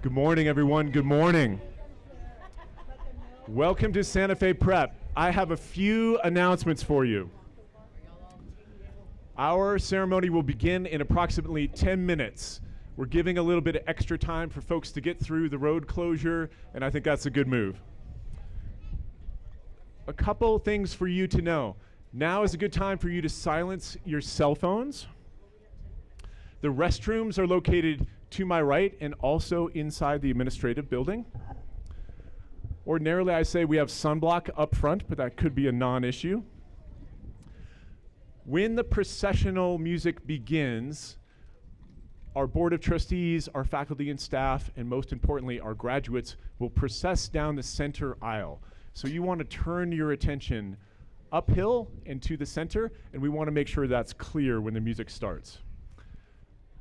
Good morning, everyone. Good morning. Welcome to Santa Fe Prep. I have a few announcements for you. Our ceremony will begin in approximately 10 minutes. We're giving a little bit of extra time for folks to get through the road closure, and I think that's a good move. A couple things for you to know. Now is a good time for you to silence your cell phones. The restrooms are located to my right and also inside the administrative building. Ordinarily, I say we have sunblock up front, but that could be a non-issue. When the processional music begins, our Board of Trustees, our faculty and staff, and most importantly, our graduates will process down the center aisle. So you want to turn your attention uphill and to the center, and we want to make sure that's clear when the music starts.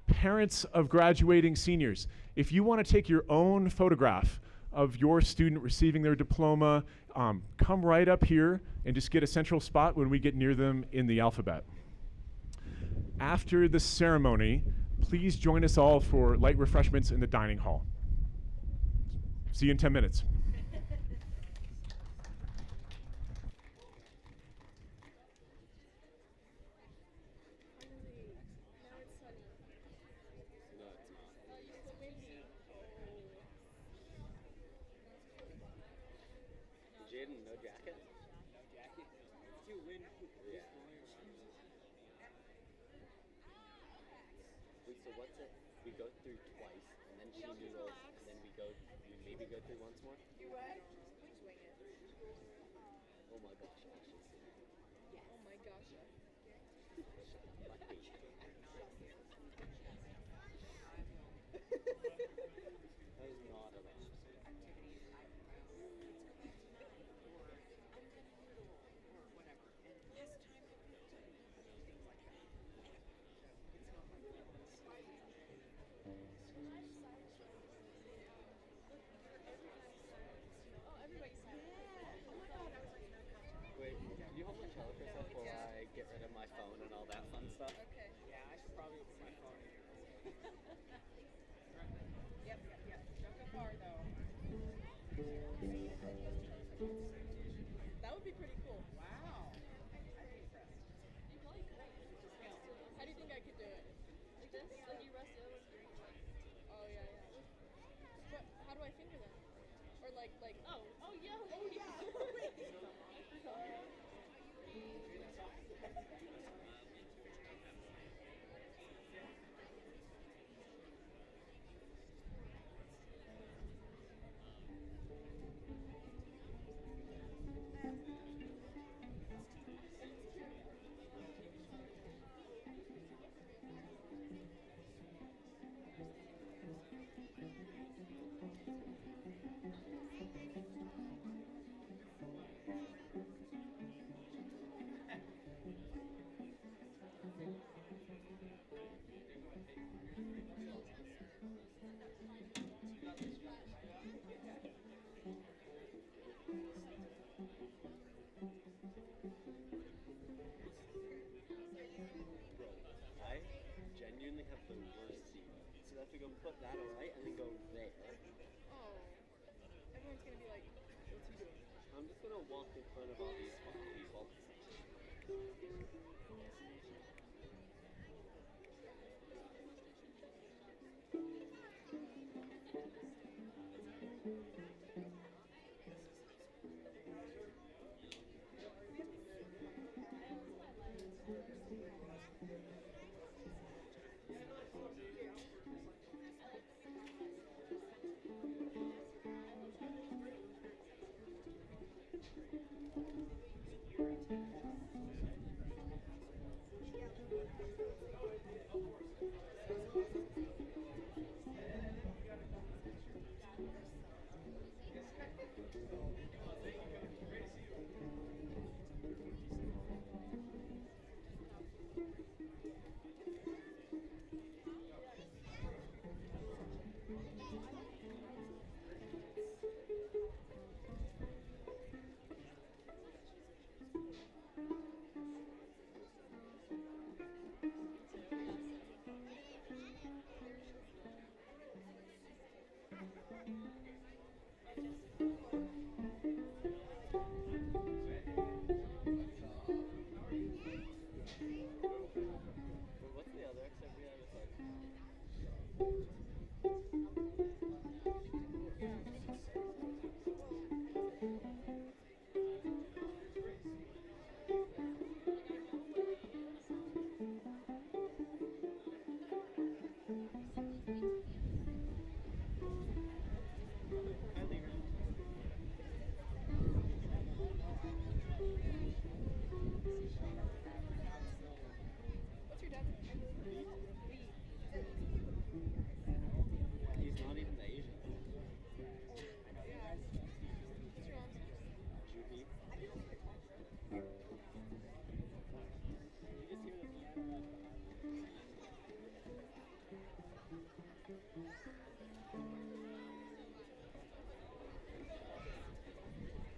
Parents of graduating seniors, if you want to take your own photograph of your student receiving their diploma, come right up here and just get a central spot when we get near them in the alphabet. After the ceremony, please join us all for light refreshments in the dining hall. See you in 10 minutes. Jaden, no jacket? No jacket? Too windy. Yeah. Wait, so what's it? We go through twice, and then she noodles, and then we maybe go through once more? Do what? We swing it. Oh my gosh. Yes. Oh my gosh. That is not a match. Wait, can you hold my cello for a sec while I get rid of my phone and all that fun stuff? Okay. Yeah, I should probably put my phone in here. Yep. Don't go far though. That would be pretty cool. Wow. I'd be impressed. You probably could. How do you think I could do it? Like this? Like you rest it over your Oh yeah. But how do I finger that? Or like Oh yeah. Oh yeah. I genuinely have the worst seat. So I have to go put that away and then go there. Oh. Everyone's gonna be like, what's he doing? I'm just gonna walk in front of all these people. Well, what's the other excerpt we have? It's like, hi, Lever. What's your dad's name? Lee. He's not even the Asian. Yeah. What's your mom's name? Juhi.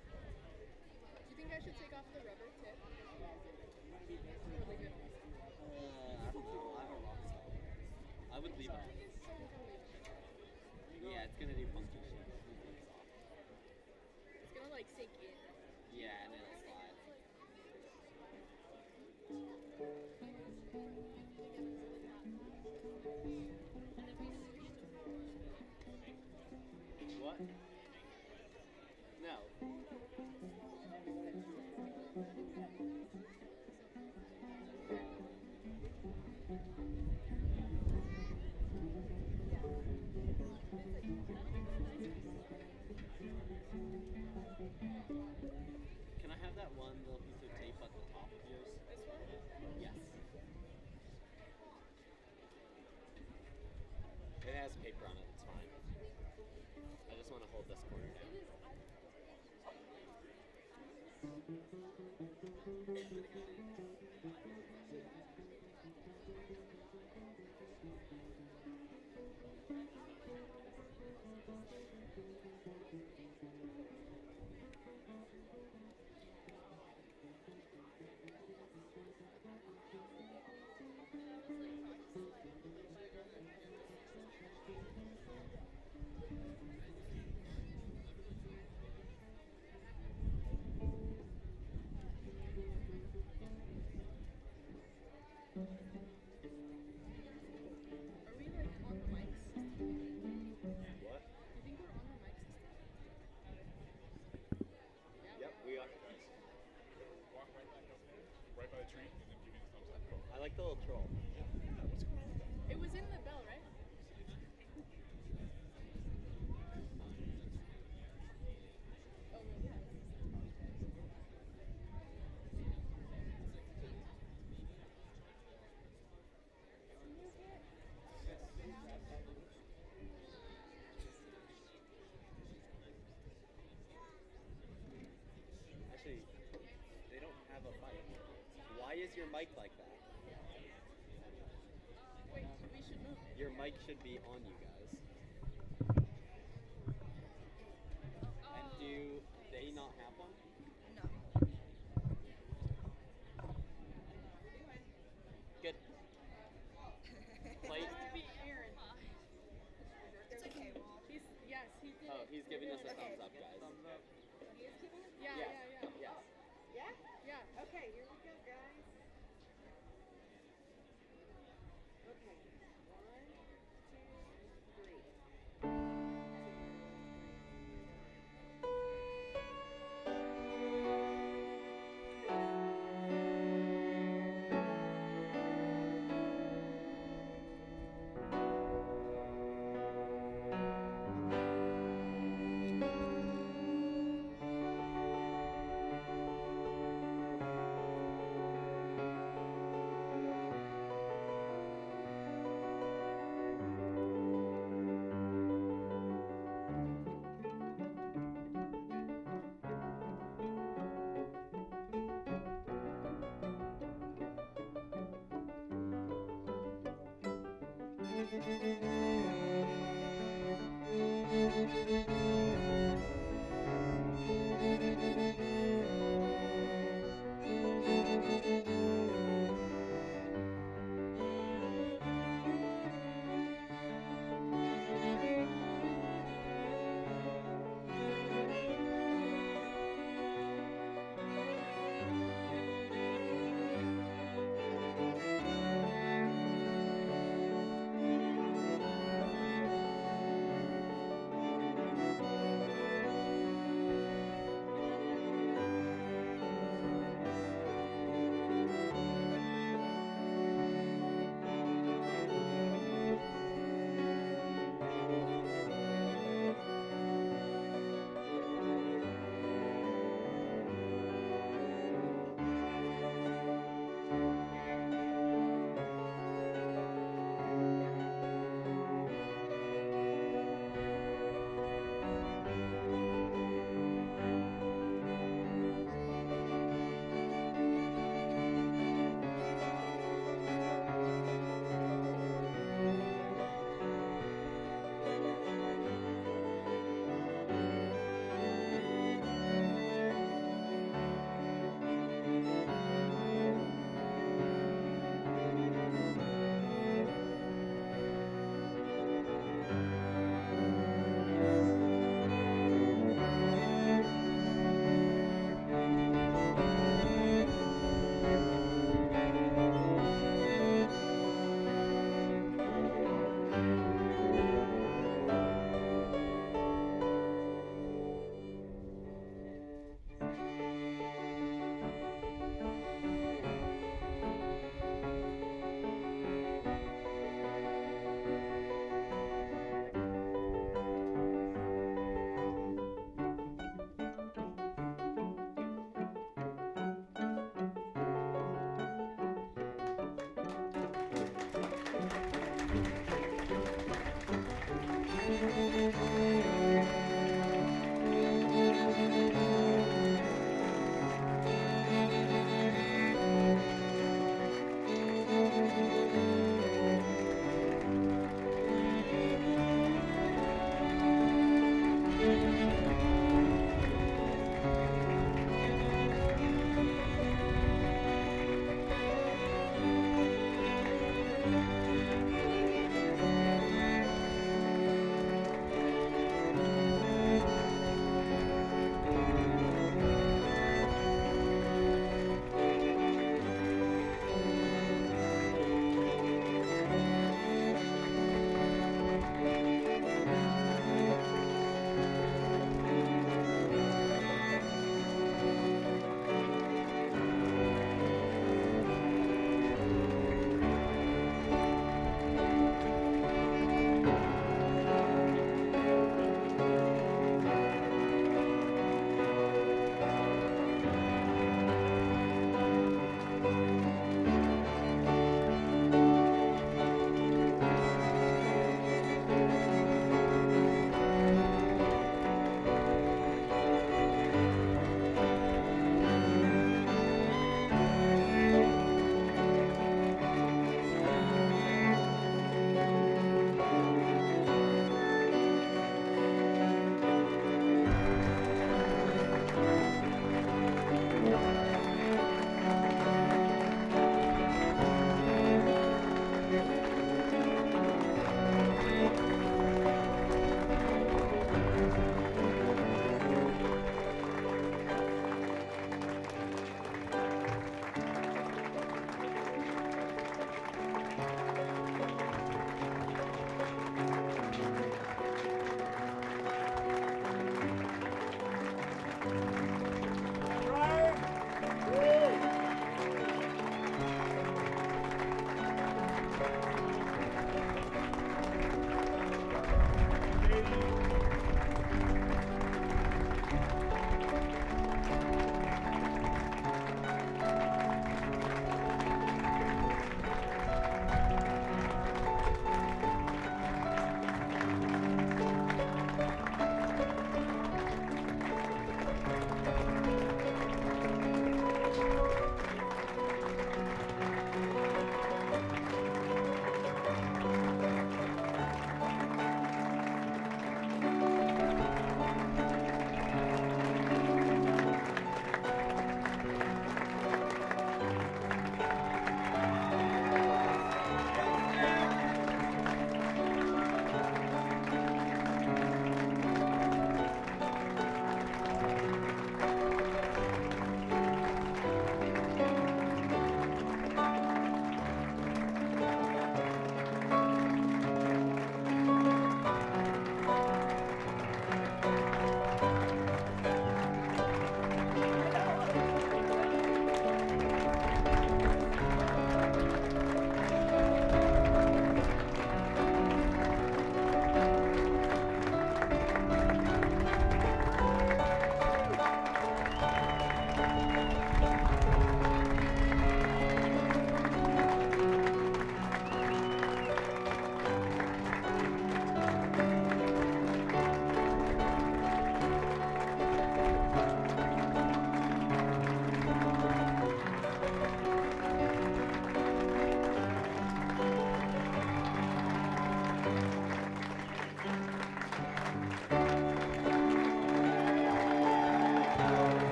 Do you think I should take off the rubber tip? Or leave it on? I don't know. I have a rock star. I would leave it on. Yeah, it's gonna do funky shit. It's gonna like sink in. Yeah, and it'll slide. What? No. Can I have that one little piece of tape at the top of yours? This one? Yes. It has paper on it, it's fine. I just want to hold this corner down. Are we like on the mic system? What? Do you think we're on the mic system? Yeah, Yep, we are. Walk right back up there, right by the tree, and then give me the thumbs up. I like the little troll. It was in the bell, right? Oh, really? Actually, they don't have a mic. Why is your mic like that? Wait, we should move. Your mic should be on you guys. And do they not have one? No. Good. Plate. It be Aaron. It's okay, well. Yes, he did. Oh, it. he's giving us a Okay. thumbs up, guys. Yeah, Yes. yeah. Yes. Yeah? Yeah. Okay, here we go, guys. Okay, 1, 2, 3.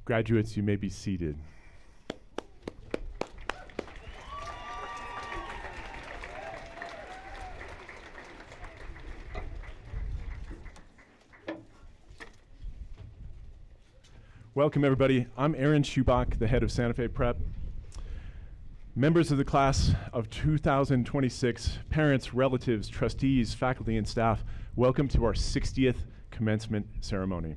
Graduates, you may be seated. Welcome, everybody. I'm Aaron Schubach, the head of Santa Fe Prep. Members of the class of 2026, parents, relatives, trustees, faculty, and staff, welcome to our 60th commencement ceremony.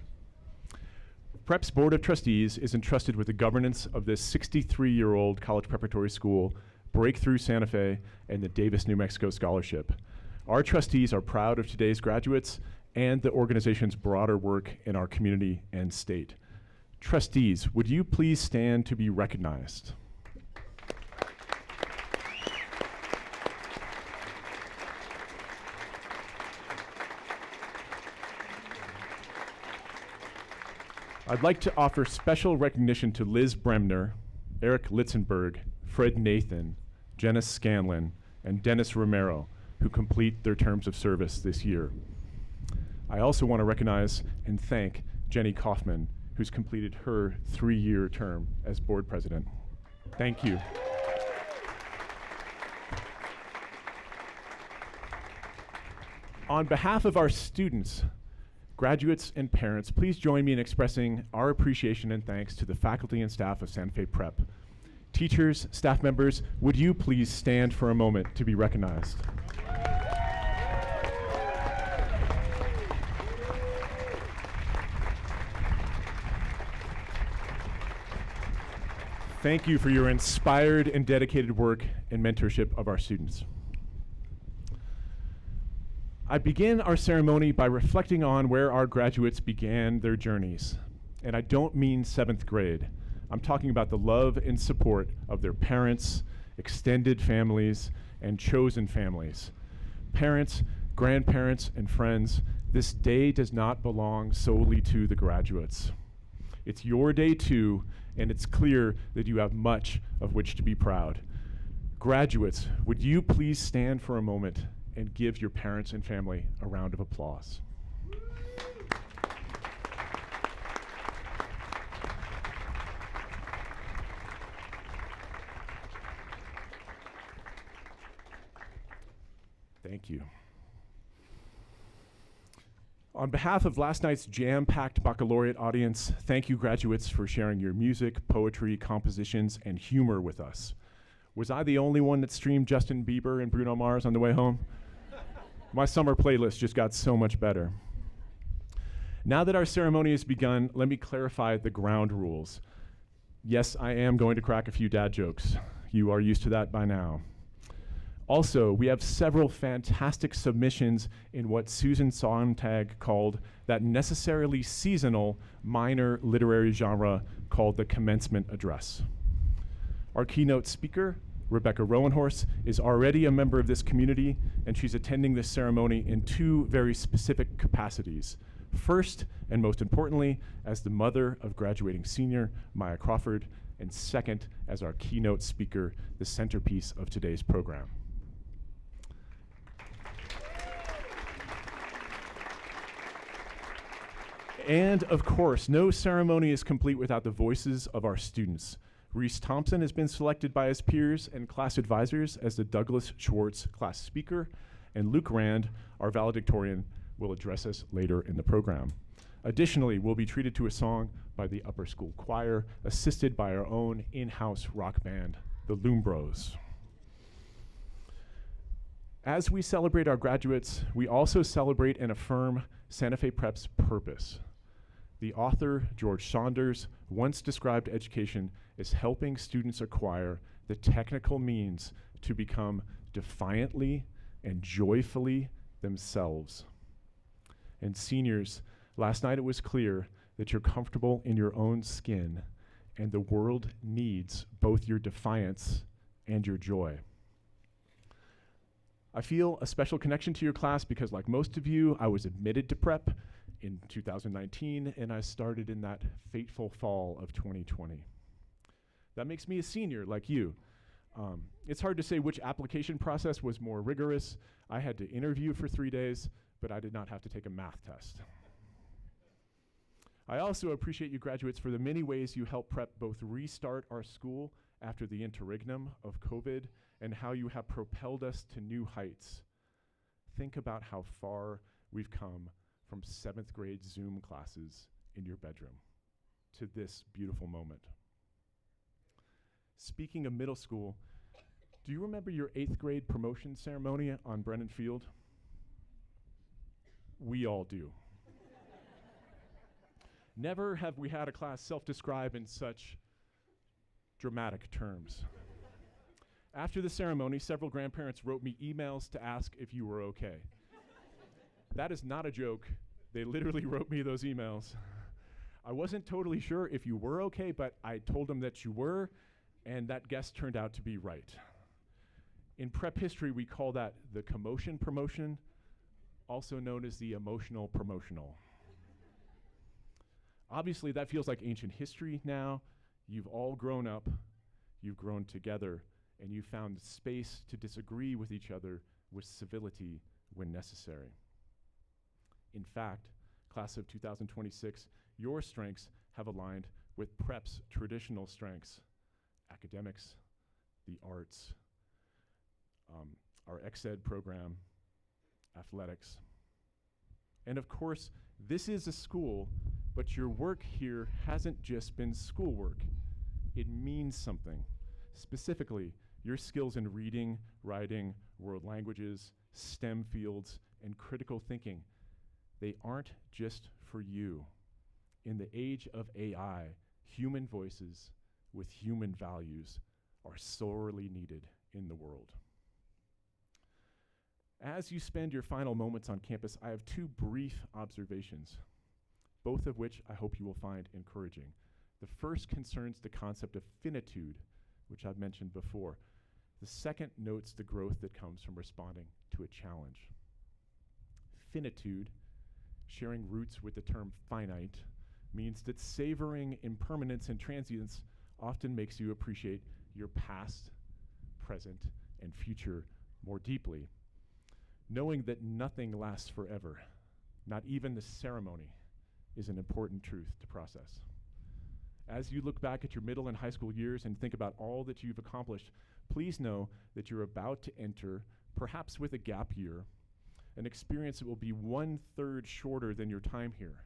Prep's Board of Trustees is entrusted with the governance of this 63-year-old college preparatory school, Breakthrough Santa Fe, and the Davis, New Mexico Scholarship. Our trustees are proud of today's graduates and the organization's broader work in our community and state. Trustees, would you please stand to be recognized? I'd like to offer special recognition to Liz Bremner, Eric Litzenberg, Fred Nathan, Janice Scanlon, and Dennis Romero, who complete their terms of service this year. I also want to recognize and thank Jenny Kaufman, who's completed her 3-year term as board president. Thank you. On behalf of our students, graduates, and parents, please join me in expressing our appreciation and thanks to the faculty and staff of Santa Fe Prep. Teachers, staff members, would you please stand for a moment to be recognized? Thank you for your inspired and dedicated work and mentorship of our students. I begin our ceremony by reflecting on where our graduates began their journeys. And I don't mean 7th grade. I'm talking about the love and support of their parents, extended families, and chosen families. Parents, grandparents, and friends, this day does not belong solely to the graduates. It's your day too, and it's clear that you have much of which to be proud. Graduates, would you please stand for a moment and give your parents and family a round of applause? Thank you. On behalf of last night's jam-packed baccalaureate audience, thank you, graduates, for sharing your music, poetry, compositions, and humor with us. Was I the only one that streamed Justin Bieber and Bruno Mars on the way home? My summer playlist just got so much better. Now that our ceremony has begun, let me clarify the ground rules. Yes, I am going to crack a few dad jokes. You are used to that by now. Also, we have several fantastic submissions in what Susan Sontag called that necessarily seasonal minor literary genre called the commencement address. Our keynote speaker, Rebecca Rowenhorst, is already a member of this community, and she's attending this ceremony in 2 very specific capacities. First, and most importantly, as the mother of graduating senior Maya Crawford, and second, as our keynote speaker, the centerpiece of today's program. And of course, no ceremony is complete without the voices of our students. Reese Thompson has been selected by his peers and class advisors as the Douglas Schwartz class speaker, and Luke Rand, our valedictorian, will address us later in the program. Additionally, we'll be treated to a song by the upper school choir, assisted by our own in-house rock band, the Loombros. As we celebrate our graduates, we also celebrate and affirm Santa Fe Prep's purpose. The author, George Saunders, once described education as helping students acquire the technical means to become defiantly and joyfully themselves. And seniors, last night it was clear that you're comfortable in your own skin, and the world needs both your defiance and your joy. I feel a special connection to your class because, like most of you, I was admitted to prep in 2019, and I started in that fateful fall of 2020. That makes me a senior, like you. It's hard to say which application process was more rigorous. I had to interview for 3 days, but I did not have to take a math test. I also appreciate you graduates for the many ways you help prep both restart our school after the interregnum of COVID and how you have propelled us to new heights. Think about how far we've come from 7th grade Zoom classes in your bedroom to this beautiful moment. Speaking of middle school, do you remember your 8th grade promotion ceremony on Brennan Field? We all do. Never have we had a class self-describe in such dramatic terms. After the ceremony, several grandparents wrote me emails to ask if you were okay. That is not a joke. They literally wrote me those emails. I wasn't totally sure if you were okay, but I told them that you were, and that guess turned out to be right. In prep history, we call that the commotion promotion, also known as the emotional promotional. Obviously, that feels like ancient history now. You've all grown up, you've grown together, and you found space to disagree with each other with civility when necessary. In fact, class of 2026, your strengths have aligned with prep's traditional strengths: academics, the arts, our ex-ed program, athletics. And of course, this is a school, but your work here hasn't just been schoolwork. It means something. Specifically, your skills in reading, writing, world languages, STEM fields, and critical thinking, they aren't just for you. In the age of AI, human voices with human values are sorely needed in the world. As you spend your final moments on campus, I have 2 brief observations, both of which I hope you will find encouraging. The first concerns the concept of finitude, which I've mentioned before. The second notes the growth that comes from responding to a challenge. Finitude, sharing roots with the term finite, means that savoring impermanence and transience often makes you appreciate your past, present, and future more deeply. Knowing that nothing lasts forever, not even the ceremony, is an important truth to process. As you look back at your middle and high school years and think about all that you've accomplished, please know that you're about to enter, perhaps with a gap year, an experience that will be 1/3 shorter than your time here.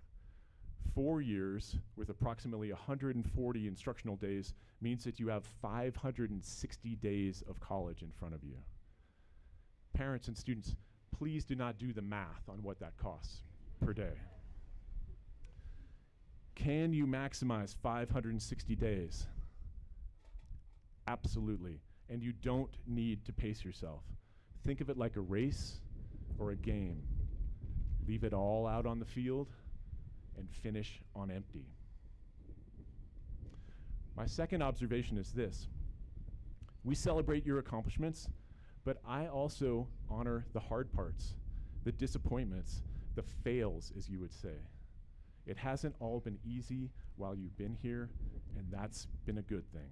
4 years with approximately 140 instructional days means that you have 560 days of college in front of you. Parents and students, please do not do the math on what that costs per day. Can you maximize 560 days? Absolutely. And you don't need to pace yourself. Think of it like a race or a game. Leave it all out on the field and finish on empty. My second observation is this. We celebrate your accomplishments, but I also honor the hard parts, the disappointments, the fails, as you would say. It hasn't all been easy while you've been here, and that's been a good thing.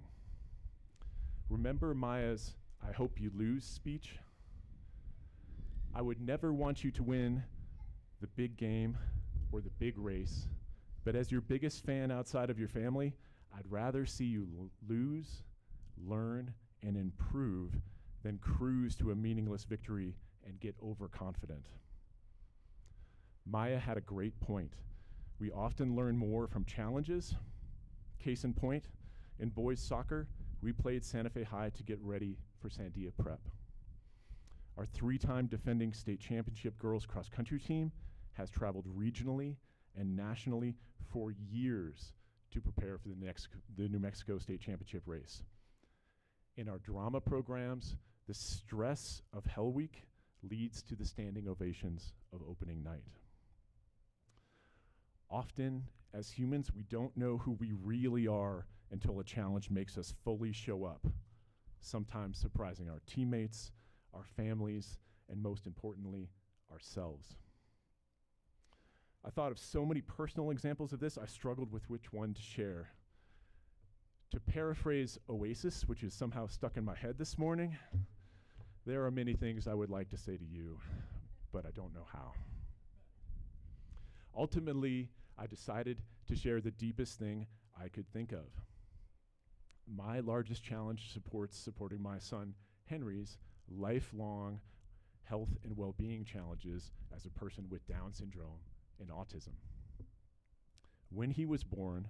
Remember Maya's "I hope you lose" speech? I would never want you to win the big game or the big race, but as your biggest fan outside of your family, I'd rather see you lose, learn, and improve than cruise to a meaningless victory and get overconfident. Maya had a great point. We often learn more from challenges. Case in point, in boys soccer, we played Santa Fe High to get ready for Sandia Prep. Our 3-time defending state championship girls cross country team has traveled regionally and nationally for years to prepare for the New Mexico State Championship race. In our drama programs, the stress of Hell Week leads to the standing ovations of opening night. Often, as humans, we don't know who we really are until a challenge makes us fully show up, sometimes surprising our teammates, our families, and most importantly, ourselves. I thought of so many personal examples of this, I struggled with which one to share. To paraphrase Oasis, which is somehow stuck in my head this morning, there are many things I would like to say to you, but I don't know how. Ultimately, I decided to share the deepest thing I could think of. My largest challenge supporting my son Henry's lifelong health and well-being challenges as a person with Down syndrome and autism. When he was born,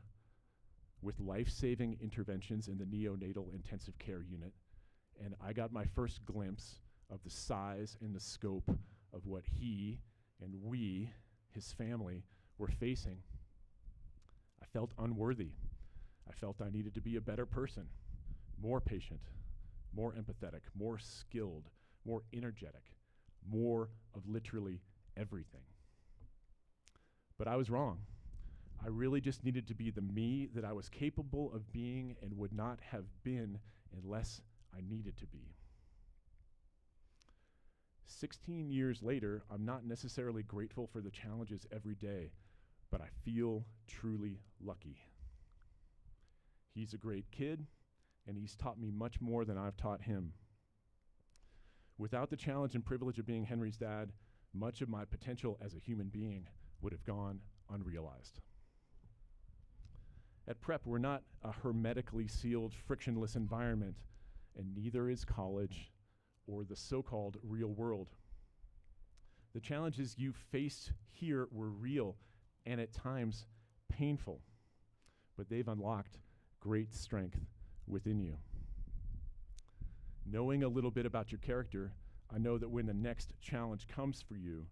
with life-saving interventions in the neonatal intensive care unit, and I got my first glimpse of the size and the scope of what he and we, his family, were facing, I felt unworthy. I felt I needed to be a better person, more patient, more empathetic, more skilled, more energetic, more of literally everything. But I was wrong. I really just needed to be the me that I was capable of being and would not have been unless I needed to be. 16 years later, I'm not necessarily grateful for the challenges every day, but I feel truly lucky. He's a great kid, and he's taught me much more than I've taught him. Without the challenge and privilege of being Henry's dad, much of my potential as a human being would have gone unrealized. At Prep, we're not a hermetically sealed, frictionless environment, and neither is college or the so-called real world. The challenges you faced here were real and at times painful, but they've unlocked great strength within you. Knowing a little bit about your character, I know that when the next challenge comes for you,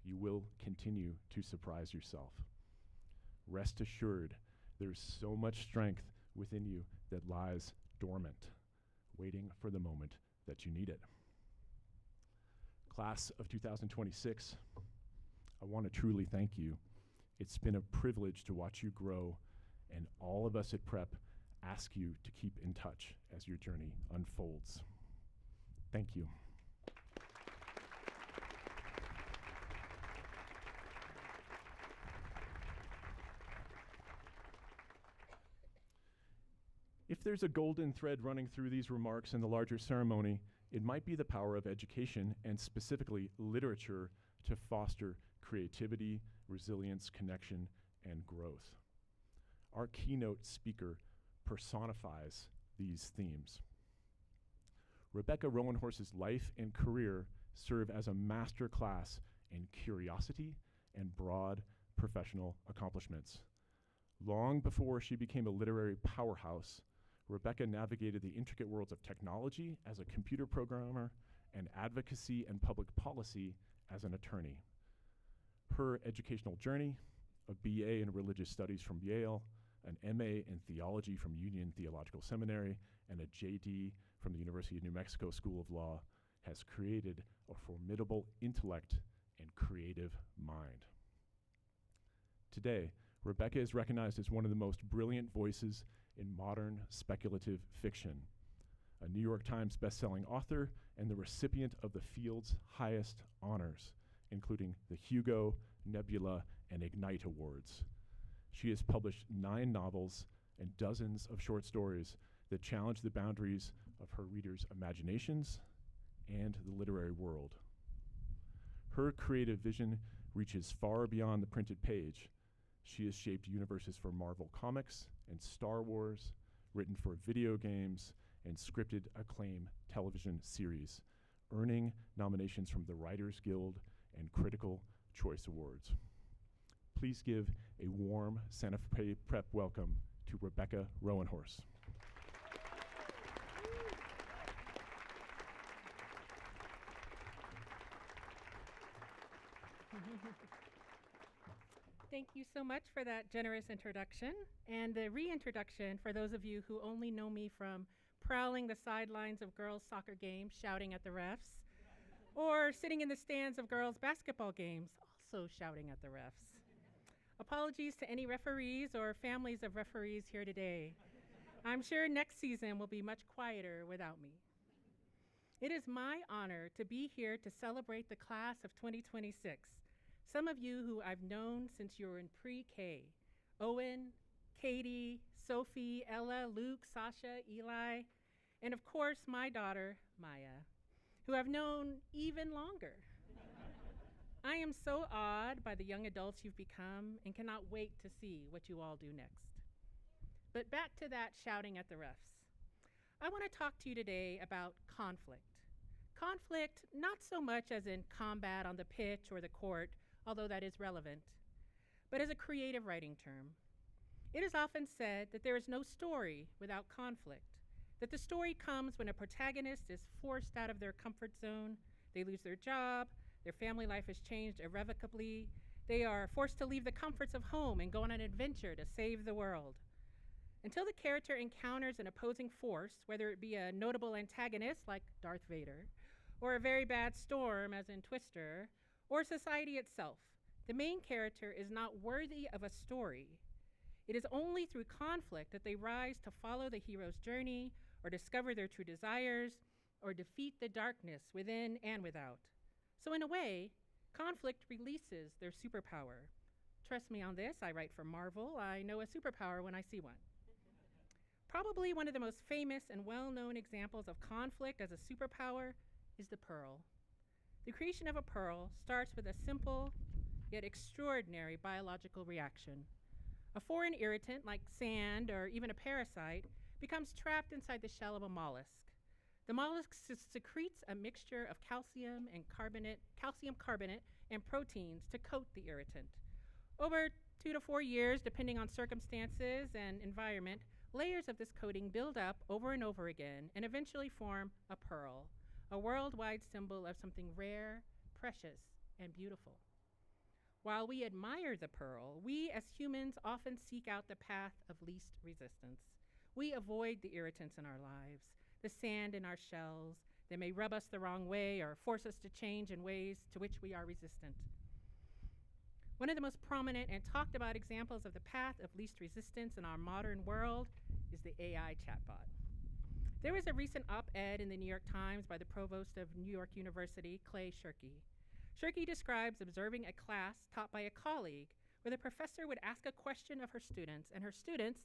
you will continue to surprise yourself. Rest assured, there's so much strength within you that lies dormant, waiting for the moment that you need it. Class of 2026, I want to truly thank you. It's been a privilege to watch you grow, and all of us at Prep ask you to keep in touch as your journey unfolds. Thank you. If there's a golden thread running through these remarks in the larger ceremony, it might be the power of education, and specifically literature, to foster creativity, resilience, connection, and growth. Our keynote speaker personifies these themes. Rebecca Rowanhorse's life and career serve as a master class in curiosity and broad professional accomplishments. Long before she became a literary powerhouse, Rebecca navigated the intricate worlds of technology as a computer programmer and advocacy and public policy as an attorney. Her educational journey, a BA in religious studies from Yale, an MA in theology from Union Theological Seminary, and a JD from the University of New Mexico School of Law, has created a formidable intellect and creative mind. Today, Rebecca is recognized as one of the most brilliant voices in modern speculative fiction, a New York Times bestselling author and the recipient of the field's highest honors, including the Hugo, Nebula, and Ignite Awards. She has published 9 novels and dozens of short stories that challenge the boundaries of her readers' imaginations and the literary world. Her creative vision reaches far beyond the printed page. She has shaped universes for Marvel Comics and Star Wars, written for video games, and scripted acclaim television series, earning nominations from the Writers Guild and Critical Choice Awards. Please give a warm Santa Fe Prep welcome to Rebecca Rowanhorse. Thank you so much for that generous introduction and the reintroduction for those of you who only know me from prowling the sidelines of girls' soccer games, shouting at the refs, or sitting in the stands of girls' basketball games, also shouting at the refs. Apologies to any referees or families of referees here today. I'm sure next season will be much quieter without me. It is my honor to be here to celebrate the class of 2026. Some of you who I've known since you were in pre-K: Owen, Katie, Sophie, Ella, Luke, Sasha, Eli, and of course my daughter, Maya, who I've known even longer. I am so awed by the young adults you've become and cannot wait to see what you all do next. But back to that shouting at the refs. I want to talk to you today about conflict. Conflict, not so much as in combat on the pitch or the court, although that is relevant, but as a creative writing term. It is often said that there is no story without conflict, that the story comes when a protagonist is forced out of their comfort zone, they lose their job, their family life has changed irrevocably, they are forced to leave the comforts of home and go on an adventure to save the world. Until the character encounters an opposing force, whether it be a notable antagonist like Darth Vader, or a very bad storm as in Twister, or society itself, the main character is not worthy of a story. It is only through conflict that they rise to follow the hero's journey, or discover their true desires, or defeat the darkness within and without. So in a way, conflict releases their superpower. Trust me on this, I write for Marvel. I know a superpower when I see one. Probably one of the most famous and well-known examples of conflict as a superpower is the pearl. The creation of a pearl starts with a simple yet extraordinary biological reaction. A foreign irritant like sand or even a parasite becomes trapped inside the shell of a mollusk. The mollusk secretes a mixture of calcium carbonate and proteins to coat the irritant. Over 2 to 4 years, depending on circumstances and environment, layers of this coating build up over and over again and eventually form a pearl, a worldwide symbol of something rare, precious, and beautiful. While we admire the pearl, we as humans often seek out the path of least resistance. We avoid the irritants in our lives, the sand in our shells that may rub us the wrong way or force us to change in ways to which we are resistant. One of the most prominent and talked about examples of the path of least resistance in our modern world is the AI chatbot. There was a recent op-ed in the New York Times by the provost of New York University, Clay Shirky. Shirky describes observing a class taught by a colleague where the professor would ask a question of her students, and her students,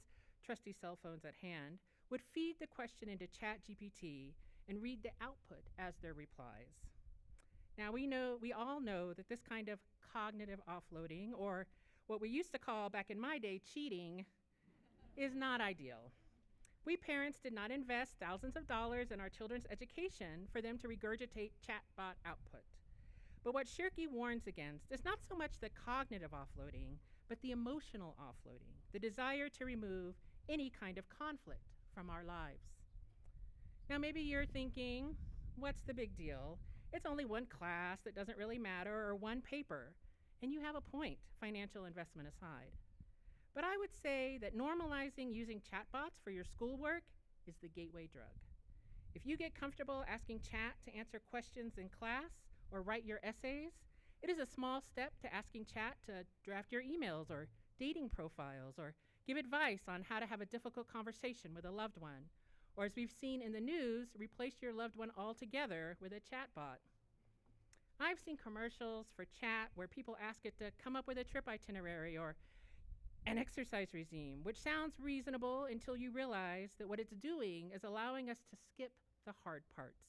trusty cell phones at hand, would feed the question into ChatGPT and read the output as their replies. Now we all know that this kind of cognitive offloading, or what we used to call back in my day cheating, is not ideal. We parents did not invest thousands of dollars in our children's education for them to regurgitate chatbot output. But what Shirky warns against is not so much the cognitive offloading, but the emotional offloading, the desire to remove any kind of conflict from our lives. Now maybe you're thinking, what's the big deal? It's only one class that doesn't really matter, or one paper, and you have a point, financial investment aside. But I would say that normalizing using chatbots for your schoolwork is the gateway drug. If you get comfortable asking chat to answer questions in class or write your essays, it is a small step to asking chat to draft your emails or dating profiles or give advice on how to have a difficult conversation with a loved one. Or as we've seen in the news, replace your loved one altogether with a chatbot. I've seen commercials for chat where people ask it to come up with a trip itinerary or an exercise regime, which sounds reasonable until you realize that what it's doing is allowing us to skip the hard parts.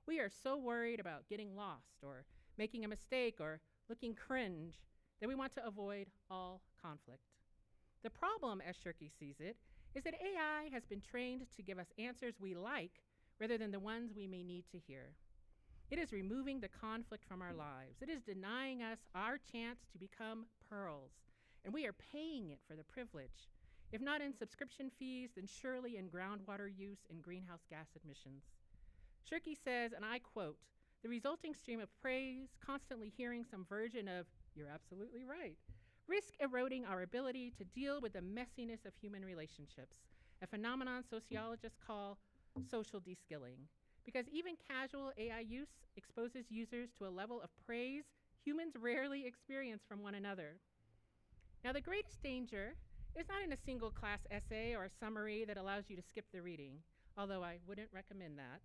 We are so worried about getting lost or making a mistake or looking cringe that we want to avoid all conflict. The problem, as Shirky sees it, is that AI has been trained to give us answers we like rather than the ones we may need to hear. It is removing the conflict from our lives. It is denying us our chance to become pearls, and we are paying it for the privilege. If not in subscription fees, then surely in groundwater use and greenhouse gas emissions. Shirky says, and I quote, "The resulting stream of praise, constantly hearing some version of, 'You're absolutely right,' risk eroding our ability to deal with the messiness of human relationships, a phenomenon sociologists call social de-skilling. Because even casual AI use exposes users to a level of praise humans rarely experience from one another." Now, the greatest danger is not in a single class essay or a summary that allows you to skip the reading, although I wouldn't recommend that.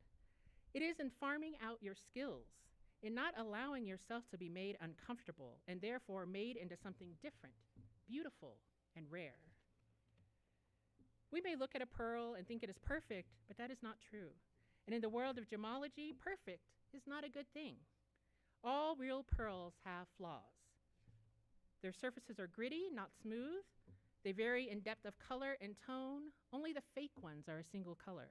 It is in farming out your skills, in not allowing yourself to be made uncomfortable and therefore made into something different, beautiful, and rare. We may look at a pearl and think it is perfect, but that is not true. And in the world of gemology, perfect is not a good thing. All real pearls have flaws. Their surfaces are gritty, not smooth. They vary in depth of color and tone. Only the fake ones are a single color.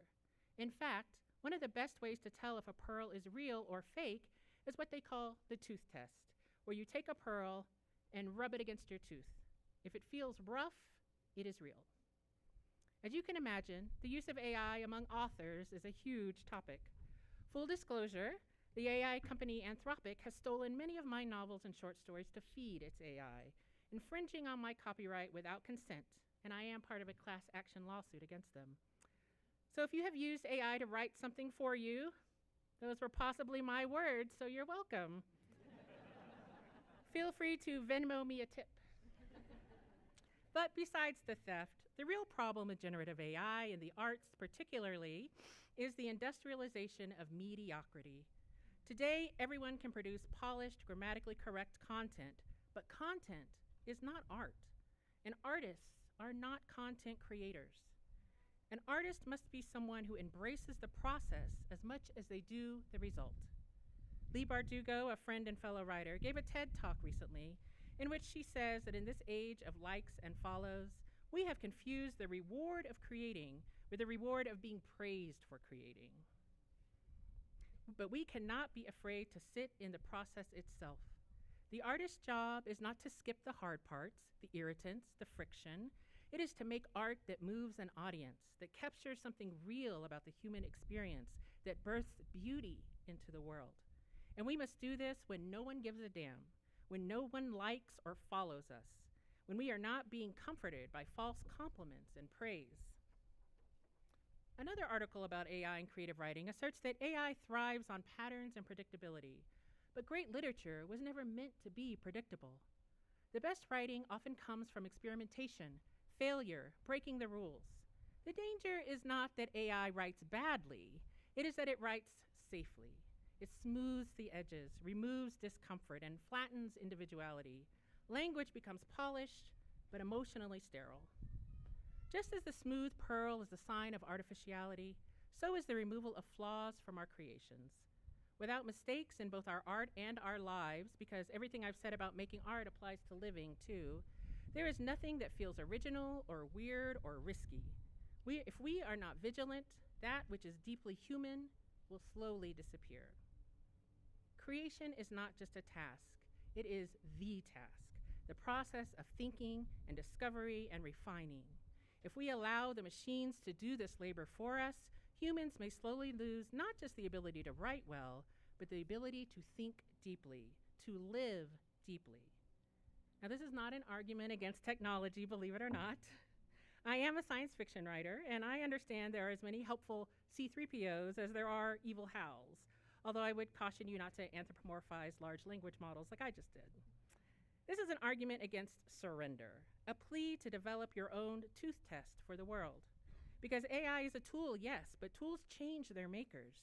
In fact, one of the best ways to tell if a pearl is real or fake is what they call the tooth test, where you take a pearl and rub it against your tooth. If it feels rough, it is real. As you can imagine, the use of AI among authors is a huge topic. Full disclosure, the AI company Anthropic has stolen many of my novels and short stories to feed its AI, infringing on my copyright without consent, and I am part of a class action lawsuit against them. So if you have used AI to write something for you, those were possibly my words, so you're welcome. Feel free to Venmo me a tip. But besides the theft, the real problem with generative AI in the arts particularly is the industrialization of mediocrity. Today, everyone can produce polished, grammatically correct content, but content is not art, and artists are not content creators. An artist must be someone who embraces the process as much as they do the result. Lee Bardugo, a friend and fellow writer, gave a TED Talk recently in which she says that in this age of likes and follows, we have confused the reward of creating with the reward of being praised for creating. But we cannot be afraid to sit in the process itself. The artist's job is not to skip the hard parts, the irritants, the friction. It is to make art that moves an audience, that captures something real about the human experience, that births beauty into the world. And we must do this when no one gives a damn, when no one likes or follows us, when we are not being comforted by false compliments and praise. Another article about AI and creative writing asserts that AI thrives on patterns and predictability, but great literature was never meant to be predictable. The best writing often comes from experimentation, failure, breaking the rules. The danger is not that AI writes badly, it is that it writes safely. It smooths the edges, removes discomfort, and flattens individuality. Language becomes polished, but emotionally sterile. Just as the smooth pearl is a sign of artificiality, so is the removal of flaws from our creations. Without mistakes in both our art and our lives, because everything I've said about making art applies to living too, there is nothing that feels original or weird or risky. If we are not vigilant, that which is deeply human will slowly disappear. Creation is not just a task, it is the task, the process of thinking and discovery and refining. If we allow the machines to do this labor for us, humans may slowly lose not just the ability to write well, but the ability to think deeply, to live deeply. Now, this is not an argument against technology, believe it or not. I am a science fiction writer, and I understand there are as many helpful C-3POs as there are evil HALs, although I would caution you not to anthropomorphize large language models like I just did. This is an argument against surrender, a plea to develop your own tooth test for the world. Because AI is a tool, yes, but tools change their makers.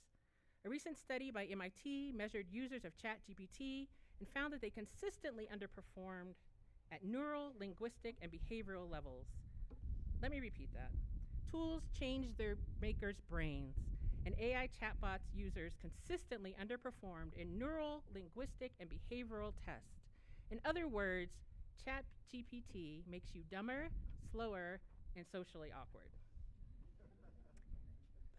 A recent study by MIT measured users of ChatGPT and found that they consistently underperformed at neural, linguistic, and behavioral levels. Let me repeat that. Tools change their makers' brains, and AI chatbots users consistently underperformed in neural, linguistic, and behavioral tests. In other words, ChatGPT makes you dumber, slower, and socially awkward.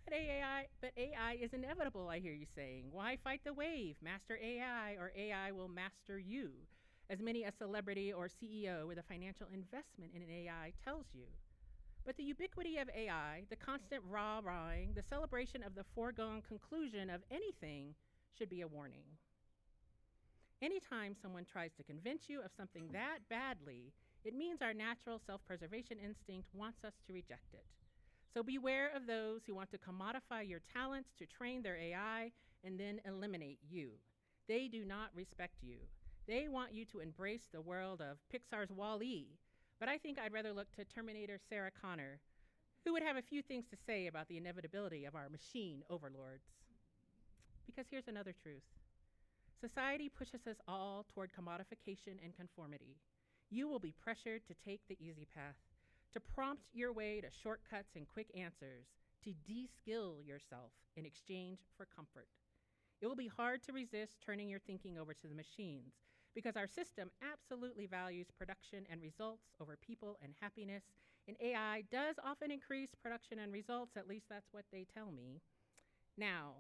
But AI is inevitable, I hear you saying. Why fight the wave? Master AI, or AI will master you, as many a celebrity or CEO with a financial investment in an AI tells you. But the ubiquity of AI, the constant rah-rahing, the celebration of the foregone conclusion of anything should be a warning. Anytime someone tries to convince you of something that badly, it means our natural self-preservation instinct wants us to reject it. So beware of those who want to commodify your talents to train their AI and then eliminate you. They do not respect you. They want you to embrace the world of Pixar's Wall-E, but I think I'd rather look to Terminator Sarah Connor, who would have a few things to say about the inevitability of our machine overlords. Because here's another truth. Society pushes us all toward commodification and conformity. You will be pressured to take the easy path, to prompt your way to shortcuts and quick answers, to de-skill yourself in exchange for comfort. It will be hard to resist turning your thinking over to the machines because our system absolutely values production and results over people and happiness, and AI does often increase production and results, at least that's what they tell me. Now,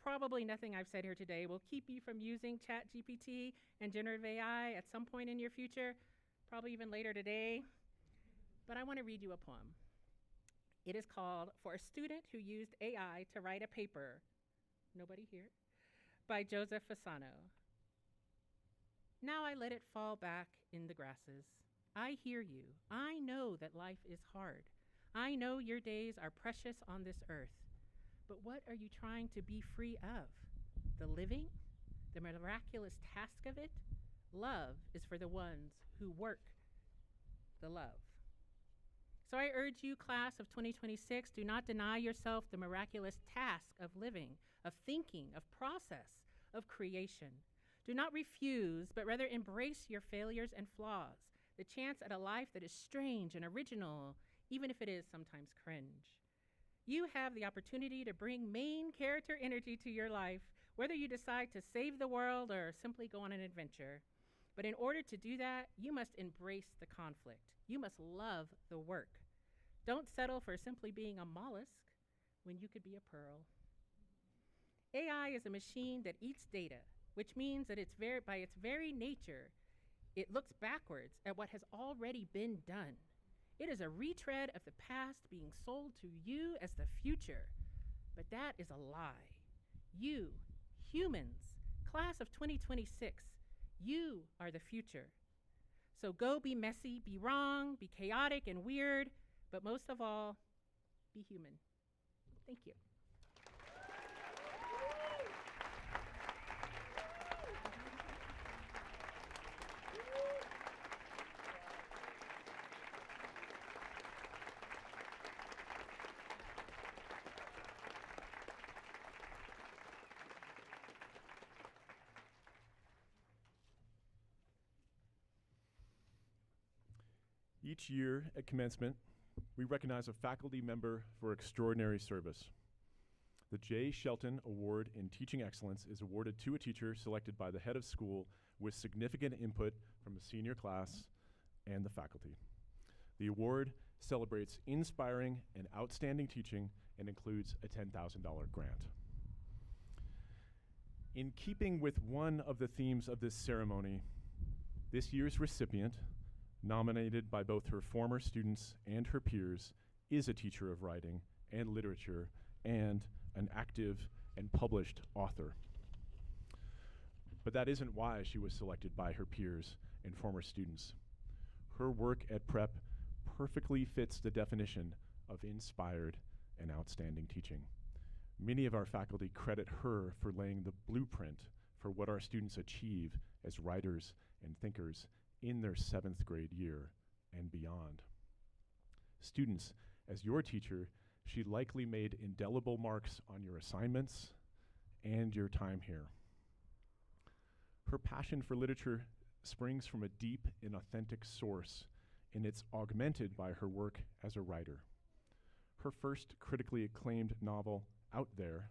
probably nothing I've said here today will keep you from using ChatGPT and generative AI at some point in your future, probably even later today, but I want to read you a poem. It is called For a Student Who Used AI to Write a Paper, nobody here, by Joseph Fasano. Now I let it fall back in the grasses. I hear you. I know that life is hard. I know your days are precious on this earth. But what are you trying to be free of? The living? The miraculous task of it? Love is for the ones who work the love. So I urge you, class of 2026, do not deny yourself the miraculous task of living, of thinking, of process, of creation. Do not refuse, but rather embrace your failures and flaws, the chance at a life that is strange and original, even if it is sometimes cringe. You have the opportunity to bring main character energy to your life, whether you decide to save the world or simply go on an adventure. But in order to do that, you must embrace the conflict. You must love the work. Don't settle for simply being a mollusk when you could be a pearl. AI is a machine that eats data, which means that by its very nature, it looks backwards at what has already been done. It is a retread of the past being sold to you as the future. But that is a lie. You, humans, class of 2026, you are the future. So go be messy, be wrong, be chaotic and weird, but most of all, be human. Thank you. Each year at commencement, we recognize a faculty member for extraordinary service. The J. Shelton Award in Teaching Excellence is awarded to a teacher selected by the head of school with significant input from the senior class and the faculty. The award celebrates inspiring and outstanding teaching and includes a $10,000 grant. In keeping with one of the themes of this ceremony, this year's recipient, nominated by both her former students and her peers, is a teacher of writing and literature and an active and published author. But that isn't why she was selected by her peers and former students. Her work at Prep perfectly fits the definition of inspired and outstanding teaching. Many of our faculty credit her for laying the blueprint for what our students achieve as writers and thinkers in their 7th grade year and beyond. Students, as your teacher, she likely made indelible marks on your assignments and your time here. Her passion for literature springs from a deep and authentic source, and it's augmented by her work as a writer. Her first critically acclaimed novel, Out There,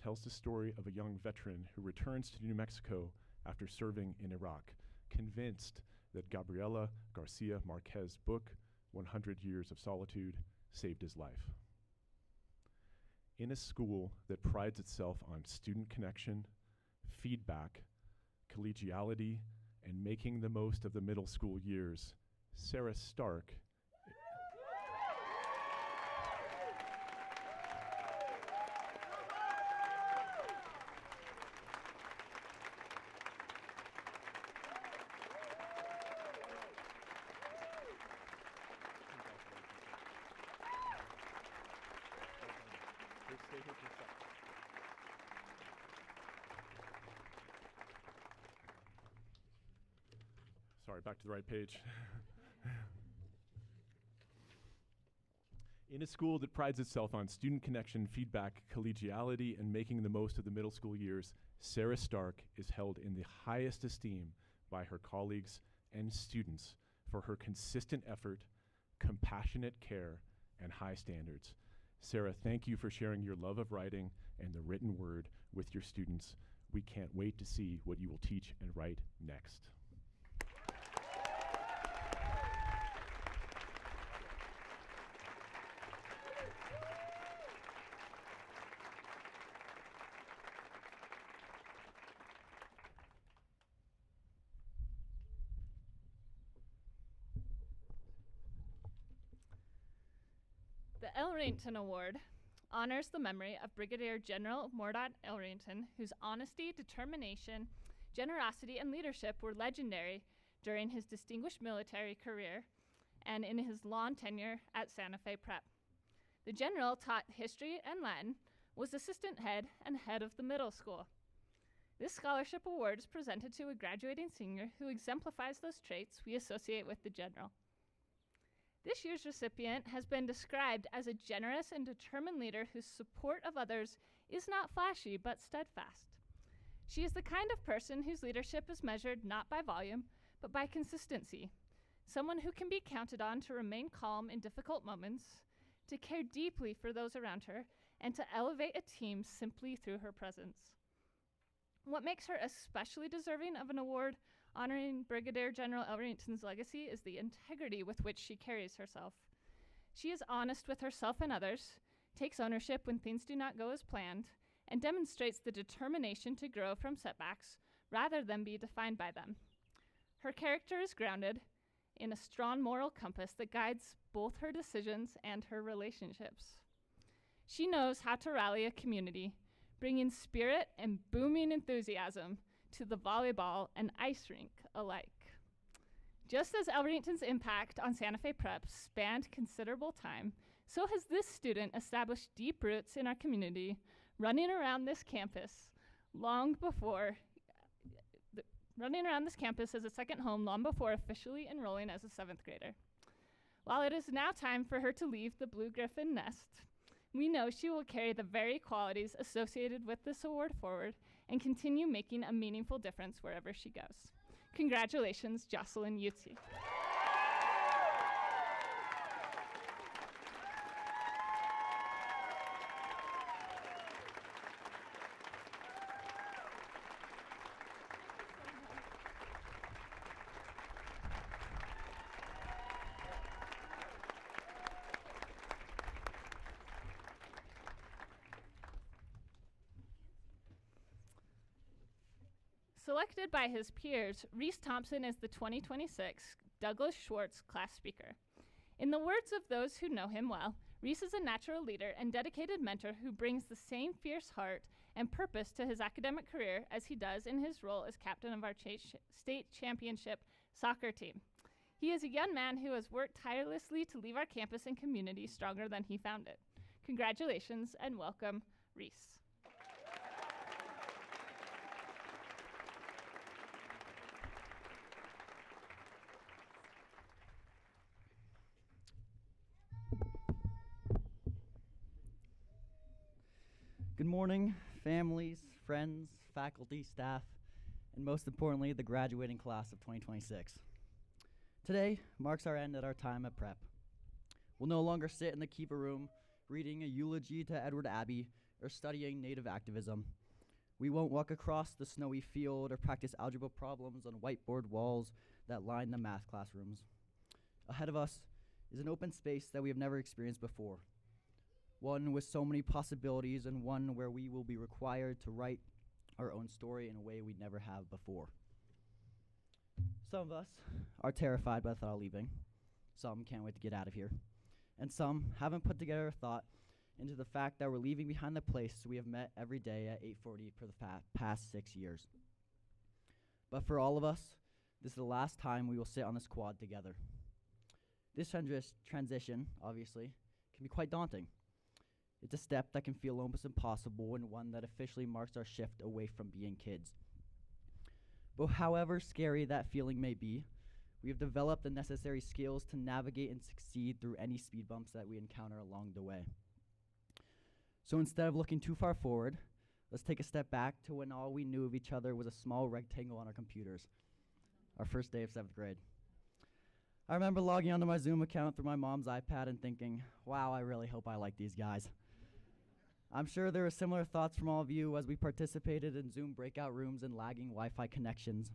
tells the story of a young veteran who returns to New Mexico after serving in Iraq, convinced that Gabriela Garcia Marquez's book, 100 Years of Solitude, saved his life. In a school that prides itself on student connection, feedback, collegiality, and making the most of the middle school years, Sarah Stark Sorry, back to the right page. In a school that prides itself on student connection, feedback, collegiality, and making the most of the middle school years, Sarah Stark is held in the highest esteem by her colleagues and students for her consistent effort, compassionate care, and high standards. Sarah, thank you for sharing your love of writing and the written word with your students. We can't wait to see what you will teach and write next. The Elrington Award honors the memory of Brigadier General Mordaunt Elrington, whose honesty, determination, generosity, and leadership were legendary during his distinguished military career and in his long tenure at Santa Fe Prep. The general taught history and Latin, was assistant head and head of the middle school. This scholarship award is presented to a graduating senior who exemplifies those traits we associate with the general. This year's recipient has been described as a generous and determined leader whose support of others is not flashy but steadfast. She is the kind of person whose leadership is measured not by volume but by consistency, someone who can be counted on to remain calm in difficult moments, to care deeply for those around her, and to elevate a team simply through her presence. What makes her especially deserving of an award honoring Brigadier General Elrington's legacy is the integrity with which she carries herself. She is honest with herself and others, takes ownership when things do not go as planned, and demonstrates the determination to grow from setbacks rather than be defined by them. Her character is grounded in a strong moral compass that guides both her decisions and her relationships. She knows how to rally a community, bringing spirit and booming enthusiasm to the volleyball and ice rink alike. Just as Elrington's impact on Santa Fe Prep spanned considerable time, so has this student established deep roots in our community, running around this campus as a second home long before officially enrolling as a 7th grader. While it is now time for her to leave the Blue Griffin nest, we know she will carry the very qualities associated with this award forward and continue making a meaningful difference wherever she goes. Congratulations, Jocelyn Yutzi. Selected by his peers, Reese Thompson is the 2026 Douglas Schwartz class speaker. In the words of those who know him well, Reese is a natural leader and dedicated mentor who brings the same fierce heart and purpose to his academic career as he does in his role as captain of our state championship soccer team. He is a young man who has worked tirelessly to leave our campus and community stronger than he found it. Congratulations and welcome, Reese. Good morning, families, friends, faculty, staff, and most importantly, the graduating class of 2026. Today marks our end at our time at Prep. We'll no longer sit in the Kiva room reading a eulogy to Edward Abbey or studying Native activism. We won't walk across the snowy field or practice algebra problems on whiteboard walls that line the math classrooms. Ahead of us is an open space that we have never experienced before. One with so many possibilities, and one where we will be required to write our own story in a way we never have before. Some of us are terrified by the thought of leaving. Some can't wait to get out of here. And some haven't put together a thought into the fact that we're leaving behind the place we have met every day at 8:40 for the past 6 years. But for all of us, this is the last time we will sit on this quad together. This transition, obviously, can be quite daunting. It's a step that can feel almost impossible, and one that officially marks our shift away from being kids. But however scary that feeling may be, we have developed the necessary skills to navigate and succeed through any speed bumps that we encounter along the way. So instead of looking too far forward, let's take a step back to when all we knew of each other was a small rectangle on our computers, our first day of 7th grade. I remember logging onto my Zoom account through my mom's iPad and thinking, wow, I really hope I like these guys. I'm sure there were similar thoughts from all of you as we participated in Zoom breakout rooms and lagging Wi-Fi connections.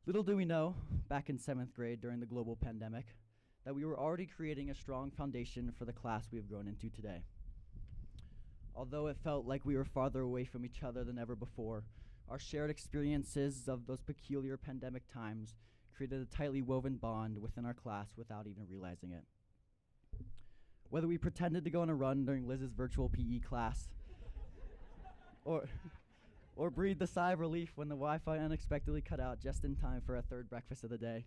Little do we know, back in 7th grade during the global pandemic, that we were already creating a strong foundation for the class we have grown into today. Although it felt like we were farther away from each other than ever before, our shared experiences of those peculiar pandemic times created a tightly woven bond within our class without even realizing it. Whether we pretended to go on a run during Liz's virtual PE class, or breathed a sigh of relief when the Wi-Fi unexpectedly cut out just in time for our third breakfast of the day,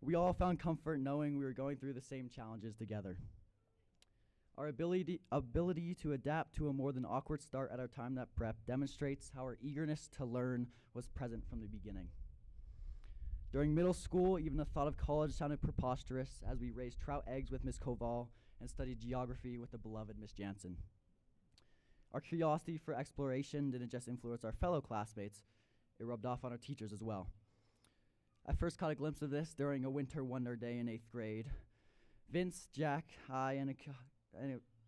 we all found comfort knowing we were going through the same challenges together. Our ability to adapt to a more than awkward start at our time at prep demonstrates how our eagerness to learn was present from the beginning. During middle school, even the thought of college sounded preposterous as we raised trout eggs with Miss Koval and studied geography with the beloved Miss Jansen. Our curiosity for exploration didn't just influence our fellow classmates, it rubbed off on our teachers as well. I first caught a glimpse of this during a winter wonder day in 8th grade. Vince, Jack, I, and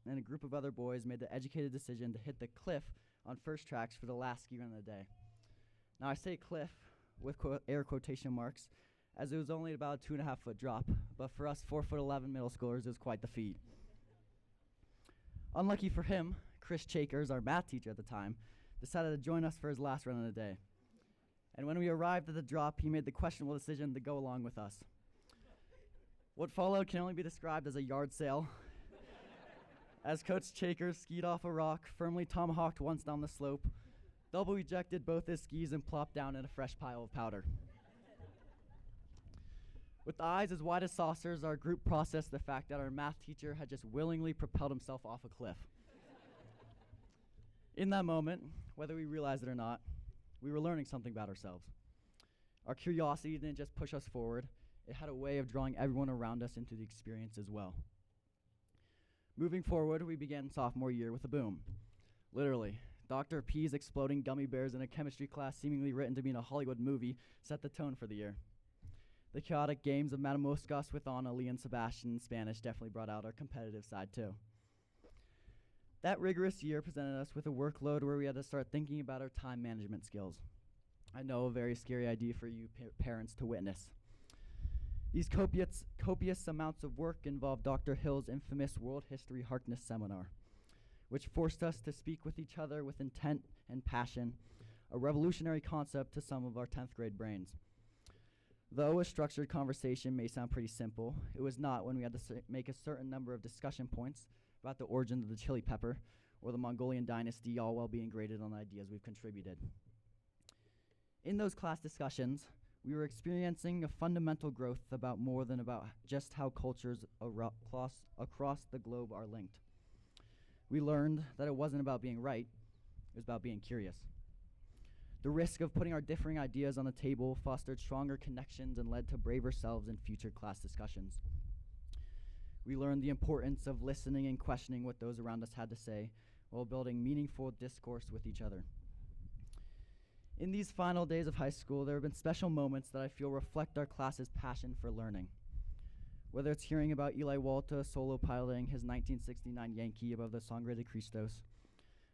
a group of other boys made the educated decision to hit the cliff on first tracks for the last ski run of the day. Now I say cliff with air quotation marks, as it was only about a 2.5-foot drop, but for us 4'11" middle schoolers, it was quite the feat. Unlucky for him, Chris Chakers, our math teacher at the time, decided to join us for his last run of the day. And when we arrived at the drop, he made the questionable decision to go along with us. What followed can only be described as a yard sale, as Coach Chakers skied off a rock, firmly tomahawked once down the slope, double ejected both his skis, and plopped down in a fresh pile of powder. With eyes as wide as saucers, our group processed the fact that our math teacher had just willingly propelled himself off a cliff. In that moment, whether we realized it or not, we were learning something about ourselves. Our curiosity didn't just push us forward, it had a way of drawing everyone around us into the experience as well. Moving forward, we began sophomore year with a boom. Literally, Dr. P's exploding gummy bears in a chemistry class seemingly written to be in a Hollywood movie set the tone for the year. The chaotic games of Madame Moscas with Anna, Lee, and Sebastian in Spanish definitely brought out our competitive side too. That rigorous year presented us with a workload where we had to start thinking about our time management skills. I know, a very scary idea for you parents to witness. These copious amounts of work involved Dr. Hill's infamous World History Harkness seminar, which forced us to speak with each other with intent and passion, a revolutionary concept to some of our 10th grade brains. Though a structured conversation may sound pretty simple, it was not when we had to make a certain number of discussion points about the origins of the chili pepper or the Mongolian dynasty, all while being graded on ideas we've contributed. In those class discussions, we were experiencing a fundamental growth about more than about just how cultures across the globe are linked. We learned that it wasn't about being right, it was about being curious. The risk of putting our differing ideas on the table fostered stronger connections and led to braver selves in future class discussions. We learned the importance of listening and questioning what those around us had to say while building meaningful discourse with each other. In these final days of high school, there have been special moments that I feel reflect our class's passion for learning. Whether it's hearing about Eli Walta solo piloting his 1969 Yankee above the Sangre de Cristos,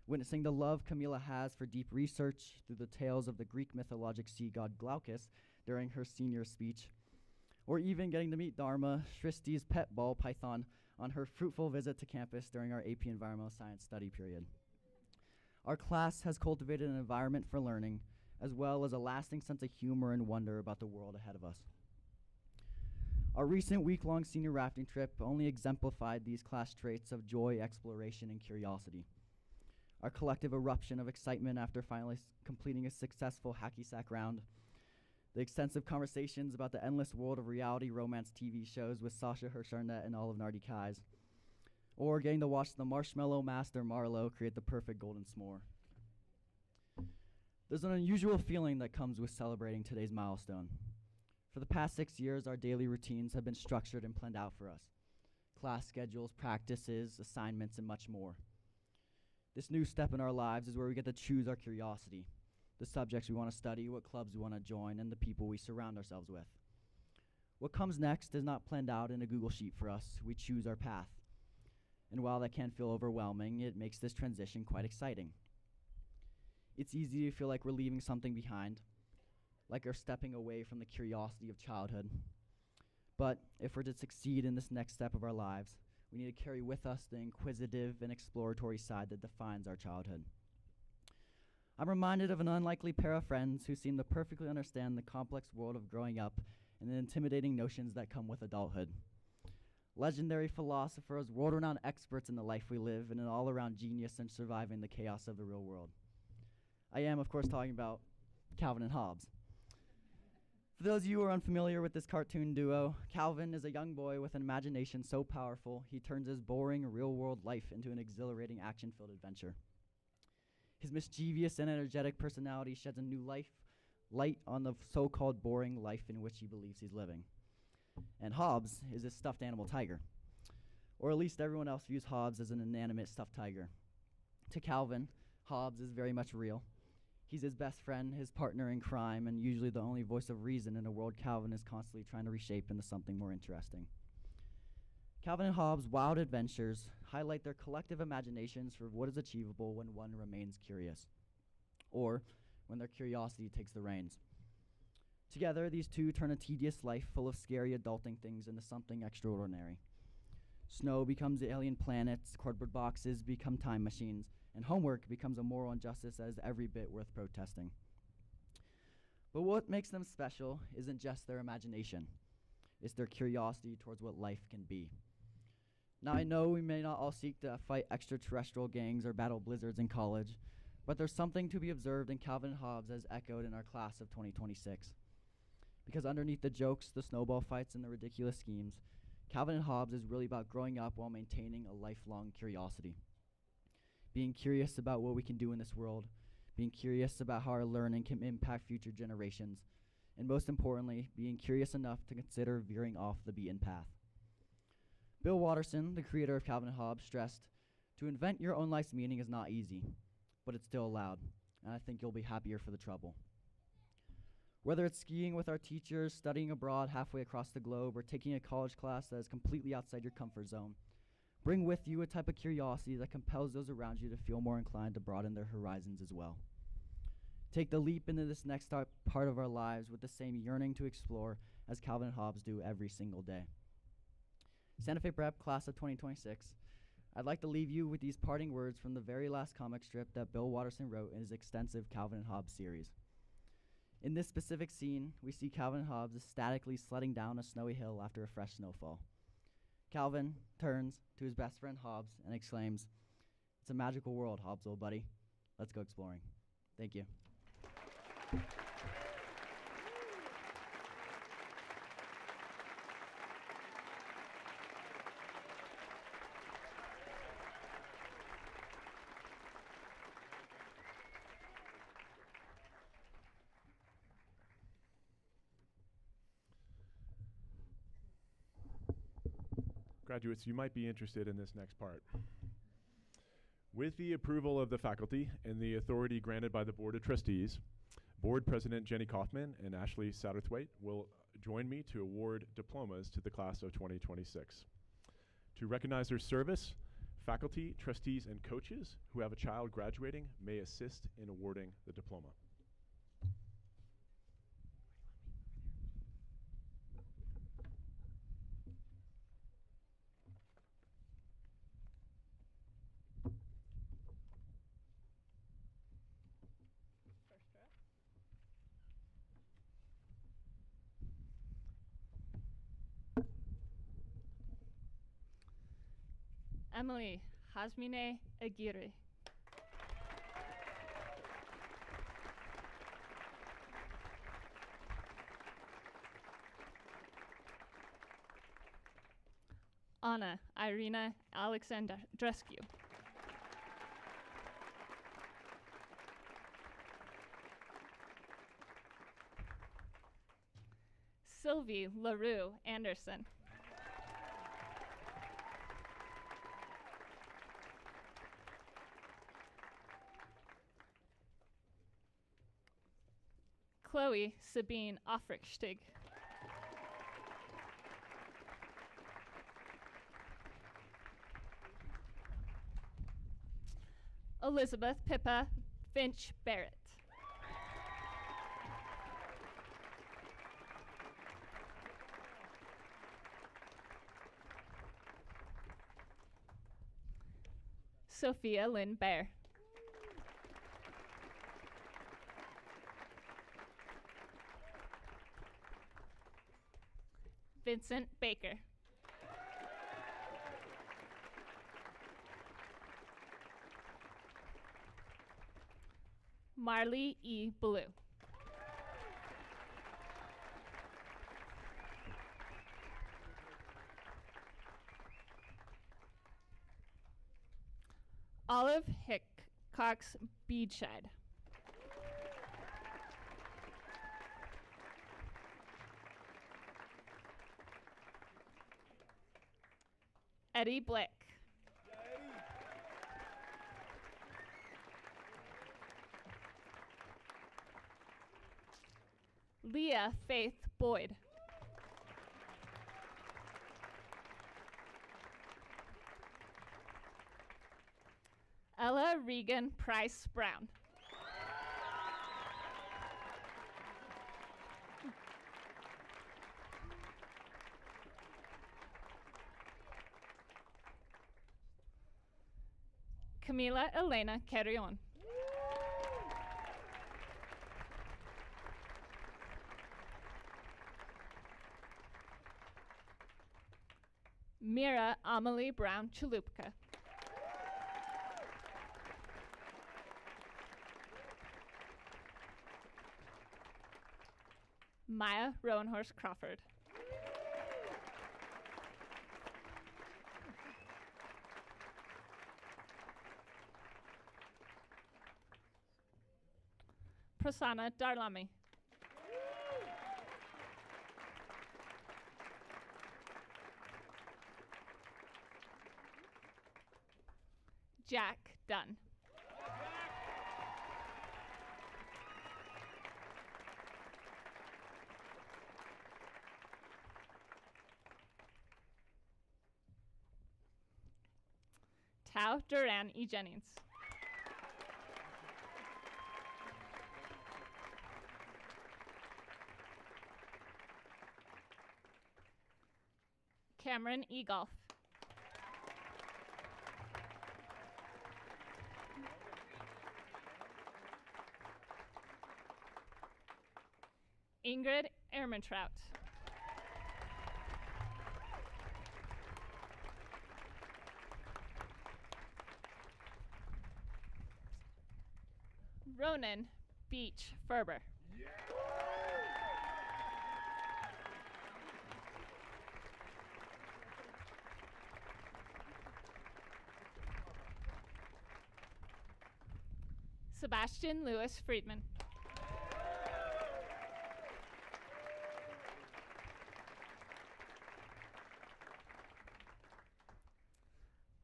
witnessing the love Camila has for deep research through the tales of the Greek mythologic sea god Glaucus during her senior speech, or even getting to meet Dharma, Shristi's pet ball python, on her fruitful visit to campus during our AP Environmental Science study period. Our class has cultivated an environment for learning, as well as a lasting sense of humor and wonder about the world ahead of us. Our recent week-long senior rafting trip only exemplified these class traits of joy, exploration, and curiosity. Our collective eruption of excitement after finally completing a successful hacky sack round, the extensive conversations about the endless world of reality romance TV shows with Sasha Hirsch-Arnett and Olive Nardi Kais, or getting to watch the Marshmallow Master Marlowe create the perfect golden s'more. There's an unusual feeling that comes with celebrating today's milestone. For the past 6 years, our daily routines have been structured and planned out for us. Class schedules, practices, assignments, and much more. This new step in our lives is where we get to choose our curiosity, the subjects we want to study, what clubs we want to join, and the people we surround ourselves with. What comes next is not planned out in a Google Sheet for us. We choose our path. And while that can feel overwhelming, it makes this transition quite exciting. It's easy to feel like we're leaving something behind, like we're stepping away from the curiosity of childhood. But if we're to succeed in this next step of our lives, we need to carry with us the inquisitive and exploratory side that defines our childhood. I'm reminded of an unlikely pair of friends who seem to perfectly understand the complex world of growing up and the intimidating notions that come with adulthood. Legendary philosophers, world-renowned experts in the life we live, and an all-around genius in surviving the chaos of the real world. I am, of course, talking about Calvin and Hobbes. For those of you who are unfamiliar with this cartoon duo, Calvin is a young boy with an imagination so powerful he turns his boring real-world life into an exhilarating action-filled adventure. His mischievous and energetic personality sheds a new light on the so-called boring life in which he believes he's living. And Hobbes is a stuffed animal tiger. Or at least everyone else views Hobbes as an inanimate stuffed tiger. To Calvin, Hobbes is very much real. He's his best friend, his partner in crime, and usually the only voice of reason in a world Calvin is constantly trying to reshape into something more interesting. Calvin and Hobbes' wild adventures highlight their collective imaginations for what is achievable when one remains curious, or when their curiosity takes the reins. Together, these two turn a tedious life full of scary adulting things into something extraordinary. Snow becomes alien planets, cardboard boxes become time machines, and homework becomes a moral injustice that is every bit worth protesting. But what makes them special isn't just their imagination. It's their curiosity towards what life can be. Now, I know we may not all seek to fight extraterrestrial gangs or battle blizzards in college, but there's something to be observed in Calvin and Hobbes as echoed in our class of 2026. Because underneath the jokes, the snowball fights, and the ridiculous schemes, Calvin and Hobbes is really about growing up while maintaining a lifelong curiosity. Being curious about what we can do in this world, being curious about how our learning can impact future generations, and most importantly, being curious enough to consider veering off the beaten path. Bill Watterson, the creator of Calvin and Hobbes, stressed, "To invent your own life's meaning is not easy, but it's still allowed, and I think you'll be happier for the trouble." Whether it's skiing with our teachers, studying abroad halfway across the globe, or taking a college class that is completely outside your comfort zone, bring with you a type of curiosity that compels those around you to feel more inclined to broaden their horizons as well. Take the leap into this next part of our lives with the same yearning to explore as Calvin and Hobbes do every single day. Santa Fe Prep, class of 2026, I'd like to leave you with these parting words from the very last comic strip that Bill Watterson wrote in his extensive Calvin and Hobbes series. In this specific scene, we see Calvin and Hobbes ecstatically sledding down a snowy hill after a fresh snowfall. Calvin turns to his best friend Hobbes and exclaims, "It's a magical world, Hobbes, old buddy. Let's go exploring." Thank you. Graduates, you might be interested in this next part. With the approval of the faculty and the authority granted by the Board of Trustees, Board President Jenny Kaufman and Ashley Satterthwaite will join me to award diplomas to the class of 2026. To recognize their service, faculty, trustees, and coaches who have a child graduating may assist in awarding the diploma. First row. Emily Hasmine Aguirre. Anna Irina Alexandrescu. Sylvie LaRue Anderson. Chloe Sabine Offrichstig. Elizabeth Pippa Finch Barrett. Sophia Lynn Bear. Vincent Baker. Marley E. Blue. Olive Hickox Beadshed. Eddie Blick. Leah Faith Boyd. Ella Regan Price Brown. Camila Elena Carrion. Mira Amelie Brown Chulupka. Maya Roanhorse Crawford. Prasanna Darlami. Jack Dunn. Tao Duran E. Jennings. Cameron E. Golf. Ingrid Ehrmantraut. Ronan Beach Ferber. Sebastian Lewis Friedman.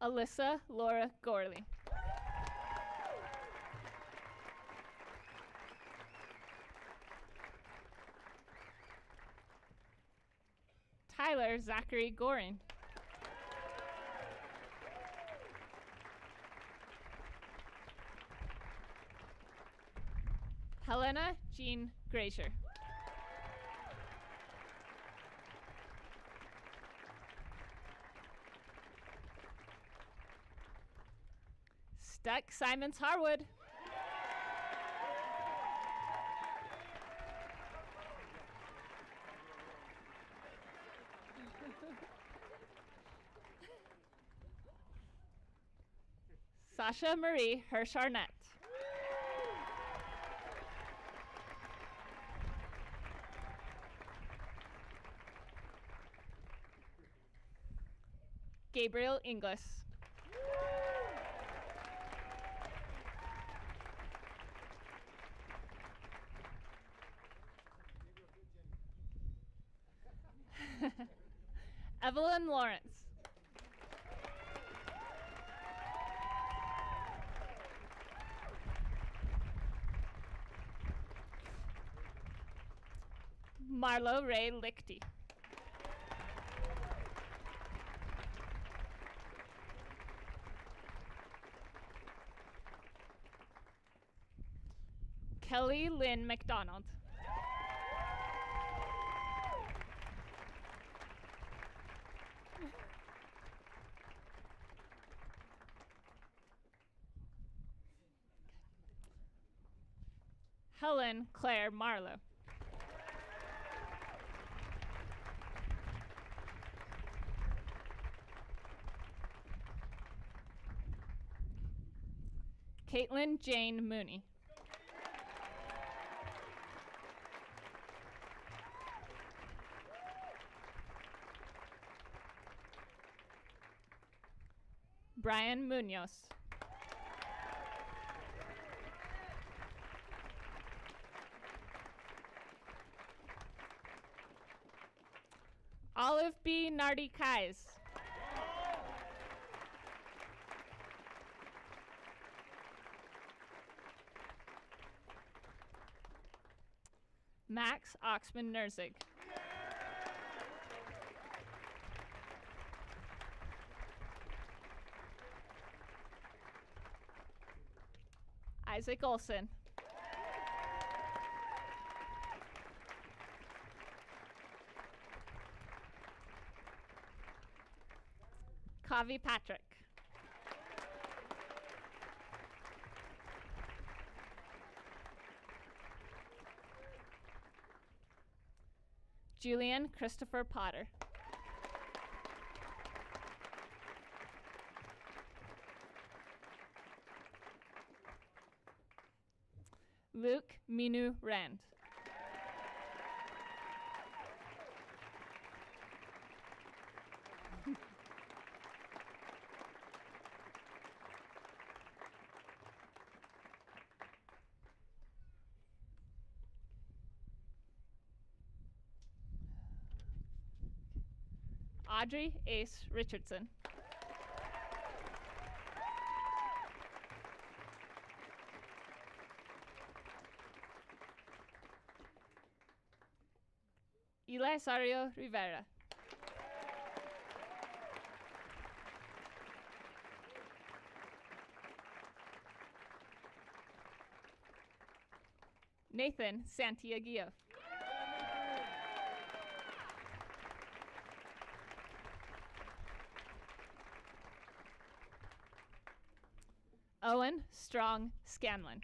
Alyssa Laura Gorley. Tyler Zachary Goring. Helena Jean Grazier. Stuck Simons Harwood. Sasha Marie Hirsch Arnett. Gabriel Inglis. Evelyn Lawrence. Marlo Ray Lichty. Kelly Lynn McDonald. Helen Claire Marlowe. Caitlin Jane Mooney. Brian Munoz. Olive B. Nardi Kais. Max Oxman Nerzig. Isaac Olson. Kavi Patrick. Julian Christopher Potter. Luke Minu Rand. Audrey Ace Richardson. Elisario Rivera. Nathan Santiago. Owen Strong Scanlon.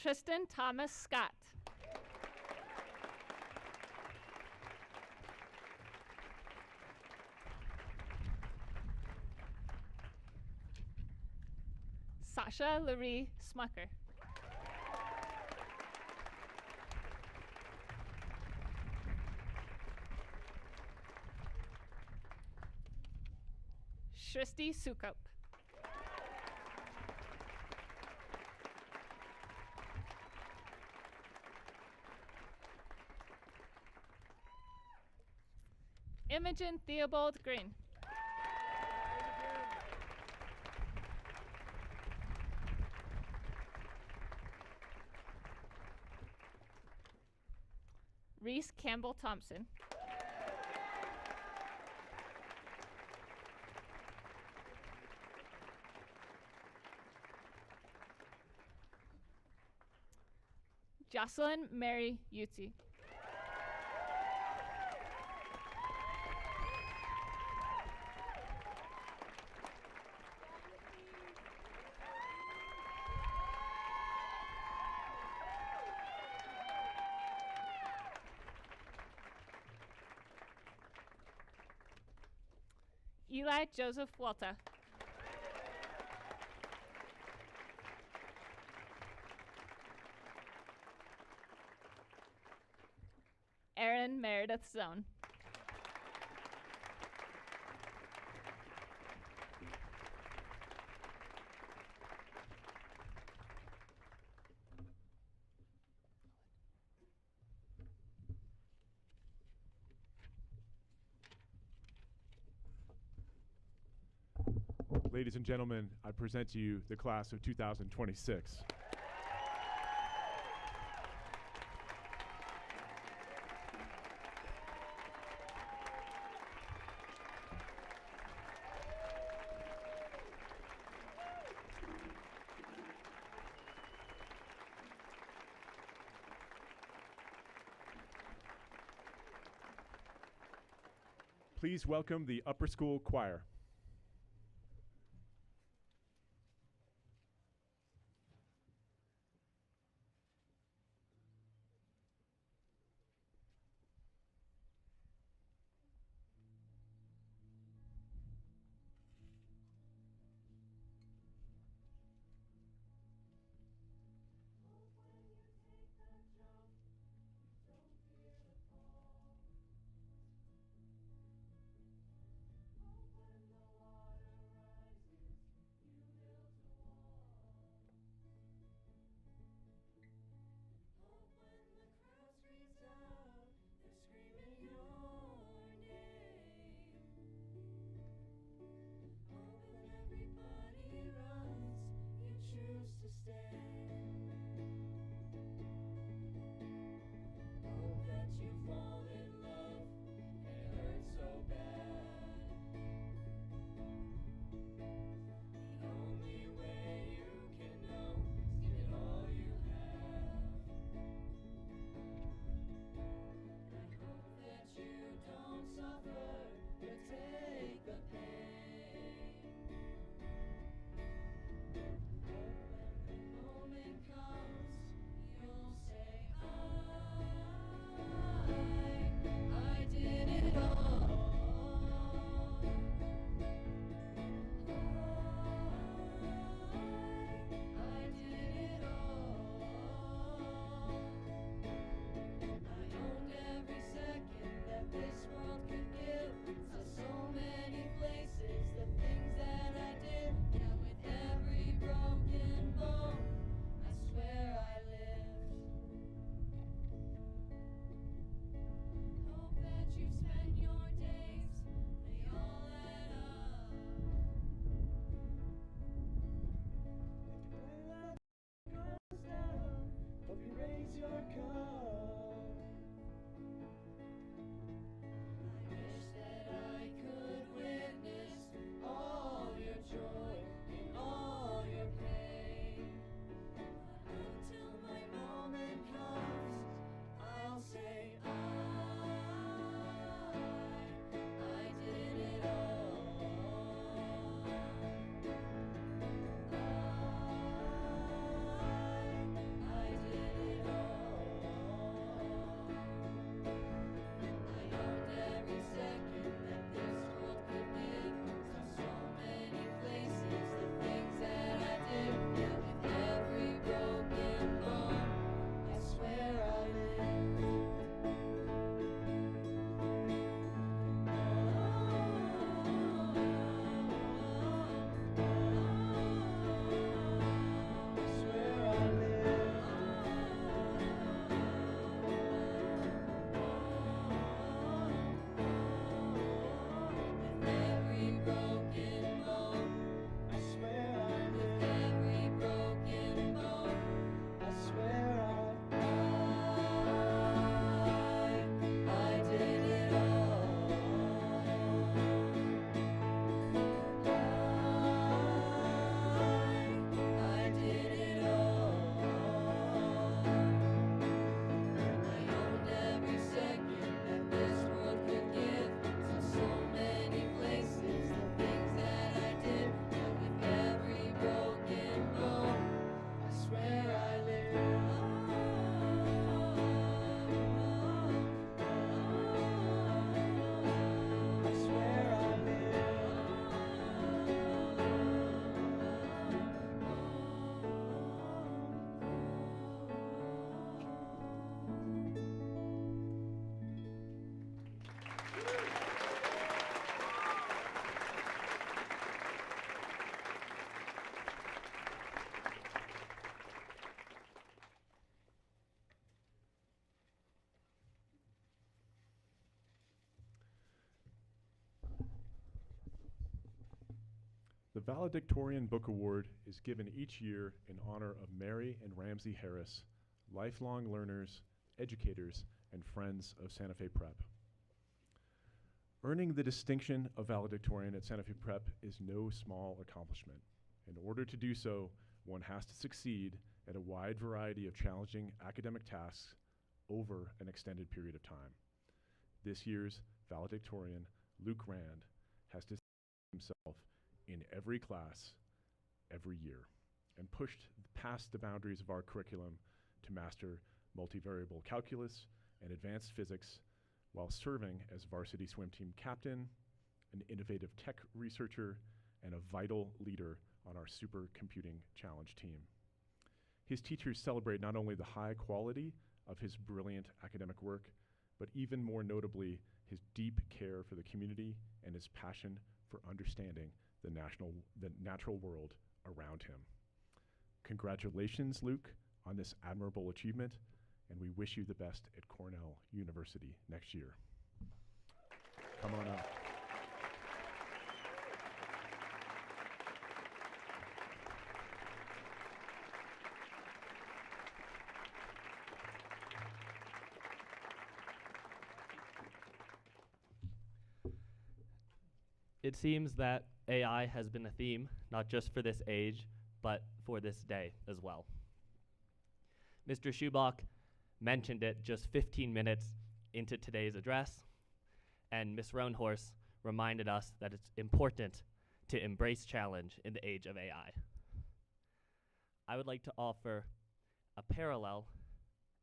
Tristan Thomas Scott. Sasha Larie Smucker. Shristi Sukop. Imogen Theobald Green. Reese Campbell Thompson. Jocelyn Mary Yutzi. Eli Joseph Walter. Aaron Meredith Zone. Ladies and gentlemen, I present to you the class of 2026. Please welcome the upper school choir. Open The Valedictorian Book Award is given each year in honor of Mary and Ramsey Harris, lifelong learners, educators, and friends of Santa Fe Prep. Earning the distinction of valedictorian at Santa Fe Prep is no small accomplishment. In order to do so, one has to succeed at a wide variety of challenging academic tasks over an extended period of time. This year's valedictorian, Luke Rand, has distinguished himself in every class, every year, and pushed past the boundaries of our curriculum to master multivariable calculus and advanced physics while serving as varsity swim team captain, an innovative tech researcher, and a vital leader on our supercomputing challenge team. His teachers celebrate not only the high quality of his brilliant academic work, but even more notably, his deep care for the community and his passion for understanding the natural world around him. Congratulations, Luke, on this admirable achievement, and we wish you the best at Cornell University next year. Come on up. It seems that AI has been a theme, not just for this age, but for this day as well. Mr. Schubach mentioned it just 15 minutes into today's address, and Ms. Roanhorse reminded us that it's important to embrace challenge in the age of AI. I would like to offer a parallel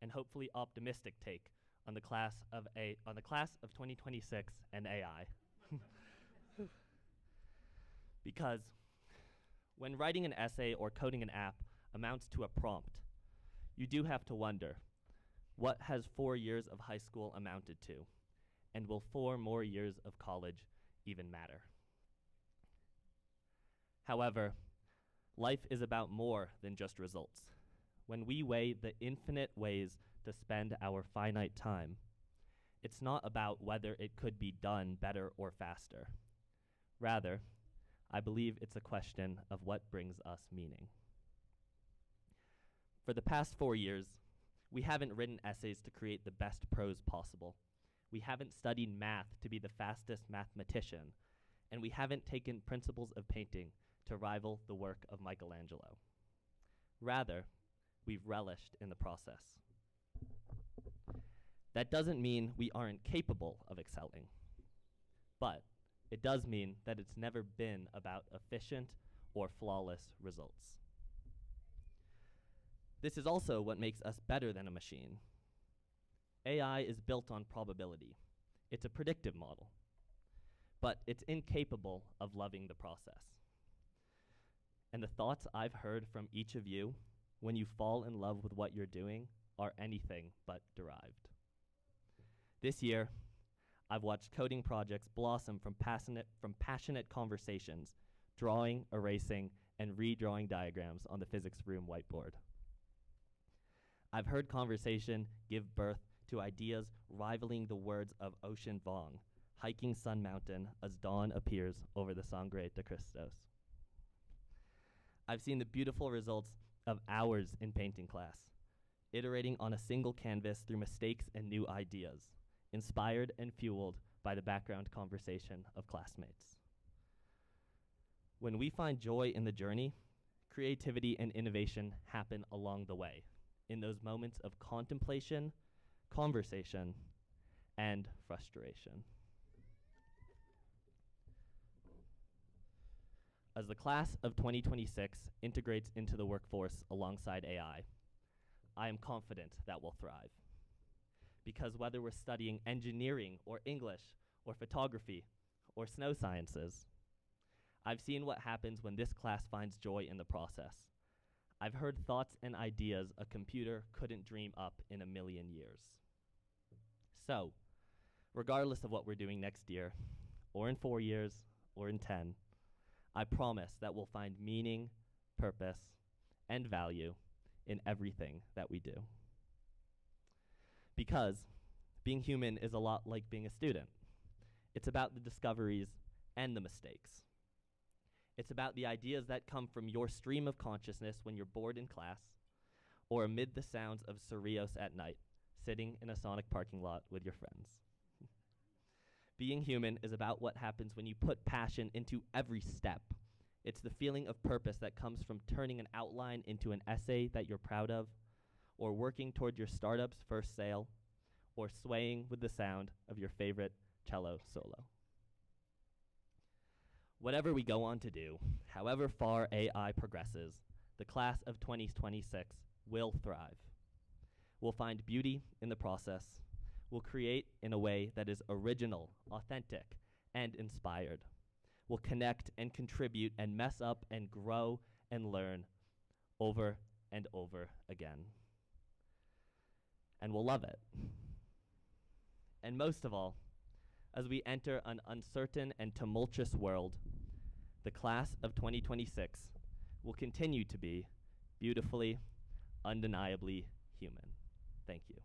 and hopefully optimistic take on the class of 2026 and AI. Because when writing an essay or coding an app amounts to a prompt, you do have to wonder, what has 4 years of high school amounted to? And will 4 more years of college even matter? However, life is about more than just results. When we weigh the infinite ways to spend our finite time, it's not about whether it could be done better or faster. Rather, I believe it's a question of what brings us meaning. For the past 4 years, we haven't written essays to create the best prose possible. We haven't studied math to be the fastest mathematician, and we haven't taken principles of painting to rival the work of Michelangelo. Rather, we've relished in the process. That doesn't mean we aren't capable of excelling, but it does mean that it's never been about efficient or flawless results. This is also what makes us better than a machine. AI is built on probability. It's a predictive model, but it's incapable of loving the process. And the thoughts I've heard from each of you when you fall in love with what you're doing are anything but derived. This year, I've watched coding projects blossom from passionate conversations, drawing, erasing, and redrawing diagrams on the physics room whiteboard. I've heard conversation give birth to ideas rivaling the words of Ocean Vuong, hiking Sun Mountain as dawn appears over the Sangre de Cristos. I've seen the beautiful results of hours in painting class, iterating on a single canvas through mistakes and new ideas, inspired and fueled by the background conversation of classmates. When we find joy in the journey, creativity and innovation happen along the way, in those moments of contemplation, conversation, and frustration. As the class of 2026 integrates into the workforce alongside AI, I am confident that we'll thrive. Because whether we're studying engineering or English or photography or snow sciences, I've seen what happens when this class finds joy in the process. I've heard thoughts and ideas a computer couldn't dream up in a million years. So, regardless of what we're doing next year, or in 4 years, or in 10, I promise that we'll find meaning, purpose, and value in everything that we do. Because being human is a lot like being a student. It's about the discoveries and the mistakes. It's about the ideas that come from your stream of consciousness when you're bored in class, or amid the sounds of Cerritos at night, sitting in a Sonic parking lot with your friends. Being human is about what happens when you put passion into every step. It's the feeling of purpose that comes from turning an outline into an essay that you're proud of, or working toward your startup's first sale, or swaying with the sound of your favorite cello solo. Whatever we go on to do, however far AI progresses, the class of 2026 will thrive. We'll find beauty in the process. We'll create in a way that is original, authentic, and inspired. We'll connect and contribute and mess up and grow and learn over and over again. And we'll love it. And most of all, as we enter an uncertain and tumultuous world, the class of 2026 will continue to be beautifully, undeniably human. Thank you.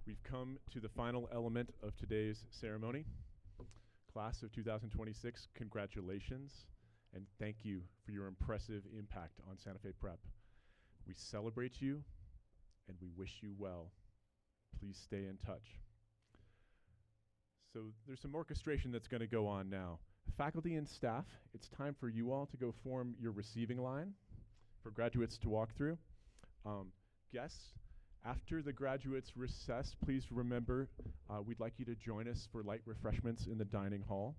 We've come to the final element of today's ceremony. Class of 2026, congratulations, and thank you for your impressive impact on Santa Fe Prep. We celebrate you, and we wish you well. Please stay in touch. So there's some orchestration that's going to go on now. Faculty and staff, it's time for you all to go form your receiving line for graduates to walk through. Guests, after the graduates recess, please remember we'd like you to join us for light refreshments in the dining hall.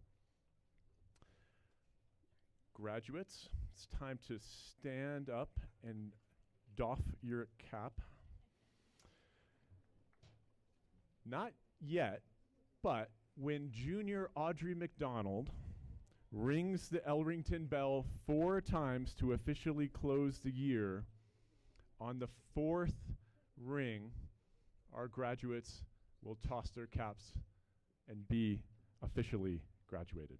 Graduates, it's time to stand up and doff your cap. Not yet, but when junior Audrey McDonald rings the Elrington bell 4 times to officially close the year, on the 4th ring, our graduates will toss their caps and be officially graduated.